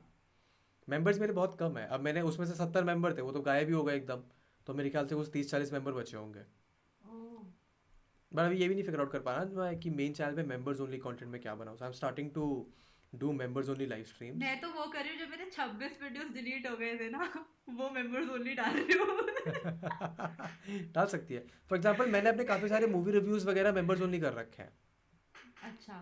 मेंबर्स मेरे बहुत कम है। अब मैंने उसमें से 70 मेंबर थे, वो तो गायब ही हो गए एकदम, तो मेरे ख्याल से कुछ 30-40 मेंबर बचे होंगे। बट अभी ये भी नहीं फिगर आउट कर पा रहा मैं कि मेन चैनल पे मेंबर्स ओनली कंटेंट में क्या बनाऊं। So I am starting to do members only live stream. मैं तो वो कर रही हूँ, जो मेरे 26 वीडियोस डिलीट हो गए थे ना, वो मेंबर्स ओनली डाल रही हूँ। डाल सकती है। फॉर एग्जांपल मैंने अपने काफ़ी सारे मूवी रिव्यूज़ वगैरह मेंबर्स ओनली कर रखे हैं। अच्छा,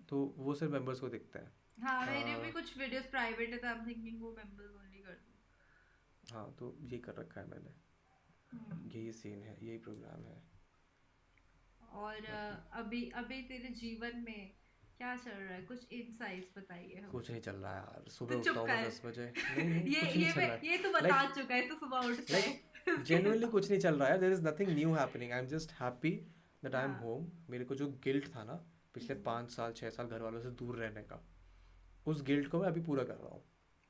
तो वो सिर्फ मेंबर्स को दिखता है। हाँ मेरे भी कुछ वीडियोस प्राइवेट है, तो आई एम थिंकिंग वो मेंबर्स ओनली कर दूँ। हाँ तो ये कर रखा है मैंने, यही सीन है, यही प्रोग्राम है। और अभी तेरे जीवन में क्या चल रहा है? कुछ इनसाइट्स बताइए। कुछ नहीं चल रहा है यार, सुबह उठता हूँ मैं 10 बजे। ये तो बता चुका है, तो सुबह उठता है। जेन्युइनली कुछ नहीं चल रहा है, there is nothing new happening. I am just happy that I am home. मेरे को जो गिल्ट था ना पिछले 5 साल 6 साल घर वालों से दूर रहने का, उस गिल्ट को मैं अभी पूरा कर रहा हूँ।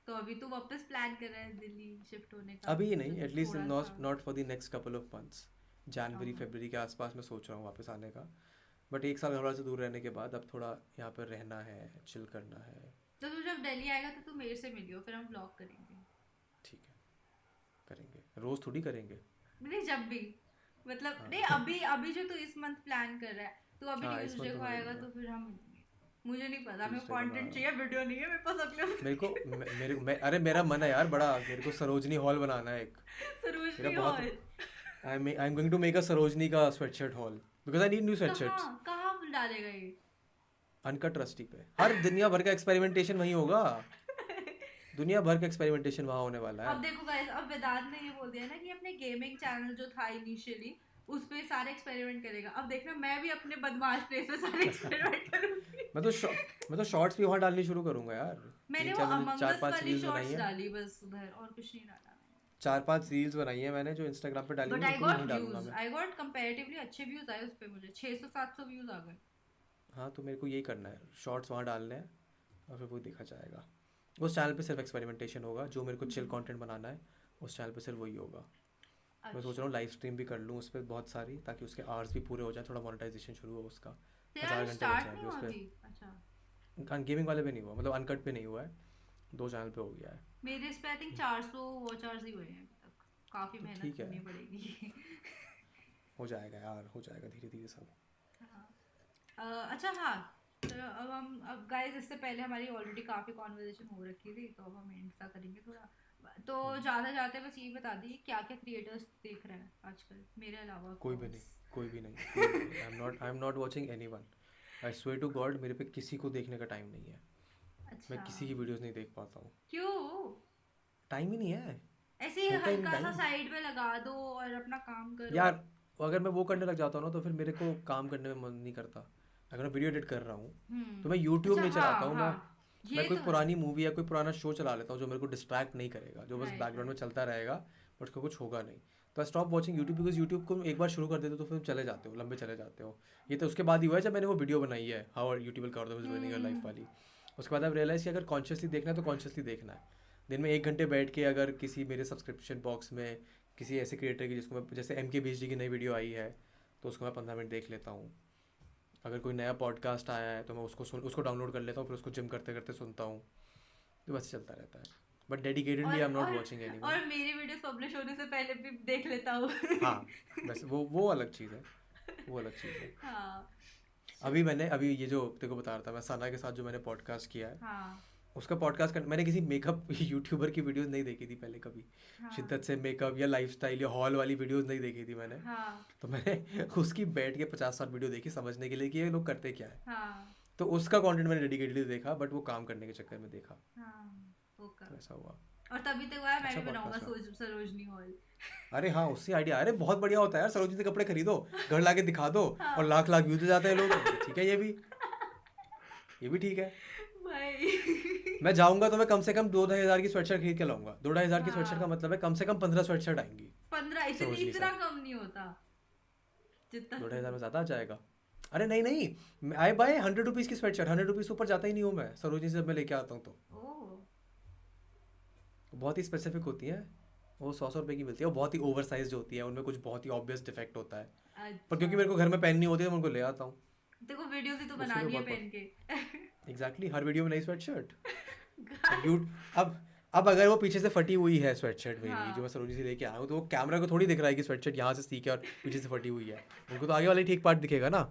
तो अभी तू वापस प्लान कर रहा है दिल्ली शिफ्ट होने का? अभी नहीं, at least not for the next couple of months. जनवरी फरवरी के आसपास मैं सोच रहा हूँ वापस आने का। बट 1 साल घर वालों से दूर रहने के बाद अब थोड़ा यहाँ पर रहना है, चिल करना है। तो तू जब दिल्ली आएगा तो तू मेरे से मिलियो, फिर हम व्लॉग करेंगे। ठीक है, करेंगे, रोज थोड़ी करेंगे। नहीं, जब भी, मतलब नहीं, अभी जो तू इस मंथ प्लान कर रहा है, तो अभी ट्यूसडे को आएगा तो फिर हम मिलेंगे। मुझे नहीं पता, मेरे को कंटेंट चाहिए, वीडियो नहीं है मेरे पास अगले मेरे को अरे मेरा मन है यार बड़ा, मेरे को सरोजनी हॉल बनाना है एक। Sarojini hall. I am going to make a Sarojini का sweatshirt hall, because I need new sweatshirts. कहाँ डालेगा ये? अनकट रस्टी पे। हर दुनिया भर का एक्सपेरिमेंटेशन वहीं होगा। दुनिया भर का एक्सपेरिमेंटेशन वहाँ होने वाला है। अब देखो गाइस, अब वेदांत ने ये बोल दिया ना कि अपने गेमिंग चैनल जो था इनिशियली उस पे सारे एक्सपेरिमेंट करेगा। अब देखना मैं भी अपने बदमाश प्लेस पे सारे एक्सपेरिमेंट करूंगी। मैं तो शॉर्ट्स भी वहाँ डालनी शुरू करूंगा यार। मैंने वो अमंग अस वाली शॉर्ट्स डाली बस उधर, और कुछ नहीं डाला। 4-5 रील्स बनाई है मैंने जो इंस्टाग्राम पे डाली है, आई गॉट कंपैरेटिवली अच्छे व्यूज आए उस पे, मुझे 600-700 व्यूज आ गए। हाँ तो मेरे को यही करना है, शॉर्ट्स वहाँ डालने हैं और फिर वो देखा जाएगा। उस चैनल पे सिर्फ एक्सपेरिमेंटेशन होगा, जो मेरे को चिल कंटेंट बनाना है उस चैनल पे सिर्फ वही होगा। मैं सोच रहा हूँ लाइव स्ट्रीम भी कर लूँ उस पर बहुत सारी, ताकि उसके आवर्स भी पूरे हो जाए, थोड़ा मोनेटाइजेशन शुरू हो उसका। 1000 घंटे बच जाएंगे उस पर। अच्छा, गेमिंग वाले पे नहीं हुआ, मतलब अनकट पे नहीं हुआ है, 2 चैनल पे हो गया है। मेरे इस पे आई थिंक 400 वॉच आवर्स ही हुए हैं अभी तक। काफ़ी मेहनत करनी पड़ेगी। हो जाएगा यार, हो जाएगा धीरे धीरे सब। अच्छा हाँ, तो अब गाइस, इससे पहले हमारी ऑलरेडी काफ़ी कॉन्वर्सेशन हो रखी थी, तो अब हम एंड सा करेंगे थोड़ा। तो ज़्यादा जाते बस यही बता दी क्या क्या क्रिएटर्स देख रहे हैं आजकल मेरे अलावा? कोई भी नहीं। I am not watching anyone. I swear to God, मेरे पे किसी को देखने का टाइम नहीं है। अच्छा। मैं किसी की वीडियोस नहीं देख पाता हूँ। क्यों? टाइम ही नहीं है। ऐसे ही हल्का सा साइड में लगा दो और अपना काम करो यार। अगर मैं वो करने लग जाता हूँ ना तो फिर मेरे को काम करने में मन नहीं करता। अगर मैं वीडियो एडिट कर रहा हूँ तो मैं यूट्यूब नहीं चलाता हूँ। मैं कोई पुरानी मूवी या कोई पुराना शो चला लेता हूँ जो मेरे को डिस्ट्रैक्ट नहीं करेगा, जो बस बैकग्राउंड में चलता रहेगा, बट उसका कुछ होगा नहीं। तो I stop watching YouTube, because YouTube को एक बार शुरू कर देते हो तो फिर चले जाते हो, लंबे चले जाते हो। ये तो उसके बाद ही हुआ है जब मैंने वो वीडियो बनाई है, हाउ यूट्यूब कर दो रुइनिंग योर लाइफ वाली। उसके बाद अब रियलाइज़ कि अगर कॉन्शियसली देखना है तो कॉन्शियसली देखना है। दिन में 1 घंटे बैठ के अगर किसी मेरे सब्सक्रिप्शन बॉक्स में किसी ऐसे क्रिएटर की जिसको मैं, जैसे MKBHD की नई वीडियो आई है तो उसको मैं 15 मिनट देख लेता हूँ। अगर कोई नया पॉडकास्ट आया है तो मैं उसको डाउनलोड कर लेता हूँ, फिर उसको जिम करते करते सुनता हूँ। तो बस चलता रहता है, but dedicatedly I am not watching anyone. और मेरी वीडियोस पब्लिश होने से पहले भी देख लेता हूँ। हाँ, बस वो अलग चीज़ है, वो अलग चीज़ है। हाँ, अभी ये जो तेरे को बता रहा था मैं, सना के साथ जो मैंने पॉडकास्ट किया है, हाँ, उसका पॉडकास्ट मैंने किसी मेकअप यूट्यूबर की वीडियोस नहीं देखी थी पहले कभी। हाँ, शिद्दत से मेकअप या लाइफस्टाइल या हॉल वाली वीडियोस नहीं देखी थी मैंने। हाँ, तो मैंने उसकी बैठ के 50-60 वीडियो देखी समझने के लिए कि ये लोग करते क्या है। हाँ, तो उसका कंटेंट मैंने डेडिकेटली देखा, बट वो काम करने के चक्कर में देखा, हाँ, ओके। तो ऐसा हुआ। और तभी तक हुआ मैं अच्छा भी बनाऊंगा podcast सरोजनी हॉल। अरे हाँ, उससे आइडिया, अरे बहुत बढ़िया होता है यार। सरोजिनी से कपड़े खरीदो, घर लाके दिखा दो, हाँ। और लाख लाख व्यूज जाते हैं लोग। ठीक है, ये भी ठीक है। भाई मैं जाऊंगा तो मैं कम से कम 2-2 हज़ार की स्वेटशर्ट खरीद के लाऊंगा। 2-2 हज़ार की हाँ। स्वेटशर्ट का मतलब है कम से कम 15 स्वेटशर्ट आएंगी। 15 सरोजनी इतना से। कम नहीं होता जितना 2-2 हज़ार में ज़्यादा आ जाएगा। अरे नहीं, आई बाय 100 रुपीज़ की स्वेटशर्ट, 100 रुपीज़ ऊपर जाता ही नहीं हूँ मैं सरोजनी से। मैं लेके आता हूँ तो ओह, बहुत ही स्पेसिफिक होती है वो। 100 रुपये की मिलती है, वो बहुत ही ओवर साइज होती है, उनमें कुछ बहुत ही ऑब्वियस डिफेक्ट होता है। पर क्योंकि मेरे को घर में पहननी होती है तो मैं उनको ले आता हूँ। देखो वीडियोस ही तो उसके लिए बनानी है बहुत- पहन के। एग्जैक्टली, हर वीडियो में नई स्वेटशर्ट। अब अगर वो पीछे से फटी हुई है स्वेटशर्ट मेरी, हाँ। जो मैं सरोजी से लेके आया हूँ, तो वो कैमरा को थोड़ी दिख रहा है कि स्वेटशर्ट यहाँ से सीख है और पीछे से फटी हुई है। उनको तो आगे वाला ही ठीक पार्ट दिखेगा ना।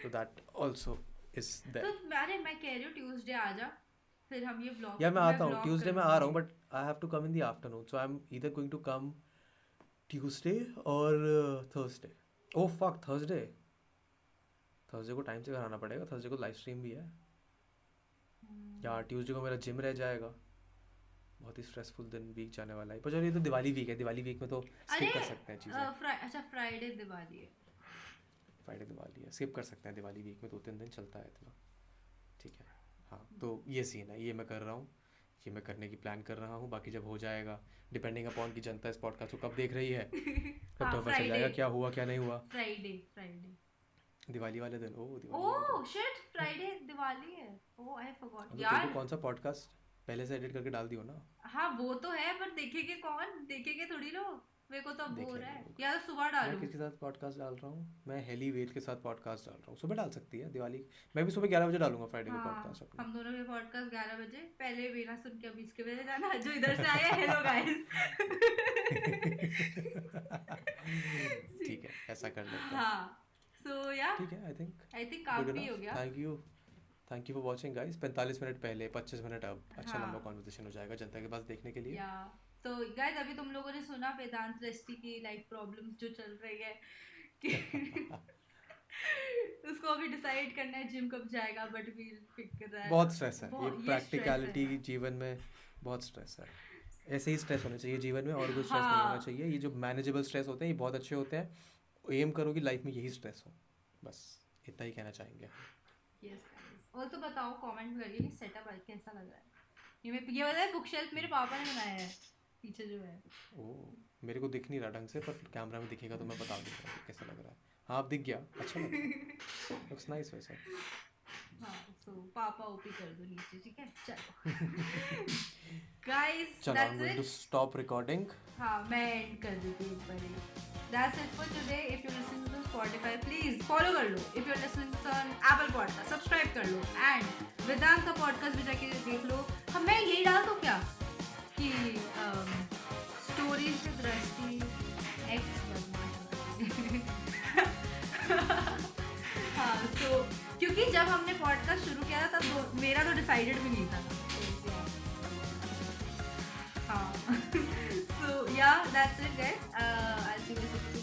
तो दैट आल्सो इज तो देयर। अरे मैं कह रही हूँ ट्यूसडे आ जा, फिर हम ये व्लॉग। यार मैं आता हूँ ट्यूसडे, मैं आ रहा हूँ, but I have to come in the afternoon, so I am either going to come Tuesday और थर्सडे। ओह फक, थर्सडे को टाइम से घर आना पड़ेगा। थर्सडे को लाइव स्ट्रीम भी है यार। ट्यूसडे को मेरा जिम रह जाएगा। बहुत ही स्ट्रेसफुल दिन वीक जाने वाला है। पर चलो, ये तो दिवाली वीक है, दिवाली वीक में तो स्किप कर सकते हैं चीज़ें। अच्छा फ्राइडे दिवाली है। फ्राइडे दिवाली है, स्किप कर सकते हैं दिवाली वीक में, 2-3 दिन चलता है इतना। ठीक है, हाँ। तो ये सीन है, ये मैं कर रहा हूँ, ये मैं करने की प्लान कर रहा हूँ। बाकी जब हो जाएगा, डिपेंडिंग अपॉन की जनता इस पॉडकास्ट को कब देख रही है, तब तो पता चल जाएगा क्या हुआ क्या नहीं हुआ। फ्राइडे दिवाली वाले दिन। दिवाली वाले ओह दिन। शिट, फ्राइडे दिवाली है। ओह आई फॉरगॉट अब तो यार। तेरे को कौन सा पॉडकास्ट पहले से एडिट करके डाल दियो ना। हाँ वो तो है, पर देखेंगे कौन, देखेंगे थोड़ी लोग। मेरे को तो अब देख बोर लेंगे है, लोग। या तो सुबह मैं डालूं। किसके साथ पॉडकास्ट डाल रहा हूँ? मैं हेली वेद के साथ पॉडकास्ट डाल रहा हूँ। सुबह डाल सकती है दिवाली। मैं भी सुबह 11 बजे डालूंगा फ्राइडे को हाँ, पॉडकास्ट अपना। हम दोनों के पॉडकास्ट 11 बजे। पहले बिना सुन के 20 के बजे जाना। जो इधर से आया, हेलो गाइस। ठीक है, ऐसा कर लेते हैं। हाँ सो या ठीक है, आई थिंक काफी हो गया। Thank you for watching guys. 45 minute पहले, 25 मिनट अब। अच्छा हाँ। लंबा कॉन्वर्सेशन हो जाएगा जनता के पास देखने के लिए। या तो गाइस, अभी तुम लोगों ने सुना वेदांत दृष्टि की लाइफ प्रॉब्लम्स जो चल रही है कि उसको अभी डिसाइड करना है जिम कब जाएगा, बट वील फिगर रहा है। बहुत स्ट्रेस है, ये बहुत- ये प्रैक्टिकलिटी stress है। जीवन में बहुत स्ट्रेस है। ऐसे ही स्ट्रेस होना चाहिए जीवन में, और कोई स्ट्रेस नहीं हाँ। होना चाहिए। ये जो मैनेजेबल स्ट्रेस होते हैं ये बहुत अच्छे होते हैं। एम करो कि लाइफ में यही स्ट्रेस हो, बस इतना ही कहना चाहेंगे। यस गाइस, और तो बताओ कमेंट में करके कि सेटअप कैसा लग रहा है। ये पता है बुक शेल्फ मेरे पापा ने बनाया है पीछे जो है। ओह, मेरे को दिख नहीं रहा ढंग से, पर कैमरा में दिखेगा तो मैं बता दूंगा कि कैसा लग रहा है। हाँ, अब दिख गया, अच्छा लग रहा है, लुक्स नाइस वैसे। हाँ सो पापा ओपी कर दो नीचे, ठीक है। चलो गाइस चलो, I am going to stop recording. हाँ मैं एंड कर देती हूँ एक बारी। That's it for today. If you're listening to Spotify, please follow कर लो. If you're listening to on Apple Podcast, subscribe कर लो. And वेदांत का podcast भी जाके देख लो. हाँ मैं यही डाल दूँ क्या कि stories with Rusty ex हाँ so क्योंकि जब हमने podcast शुरू किया था तब मेरा तो decided भी नहीं था. हाँ so yeah, that's it guys. I'll see you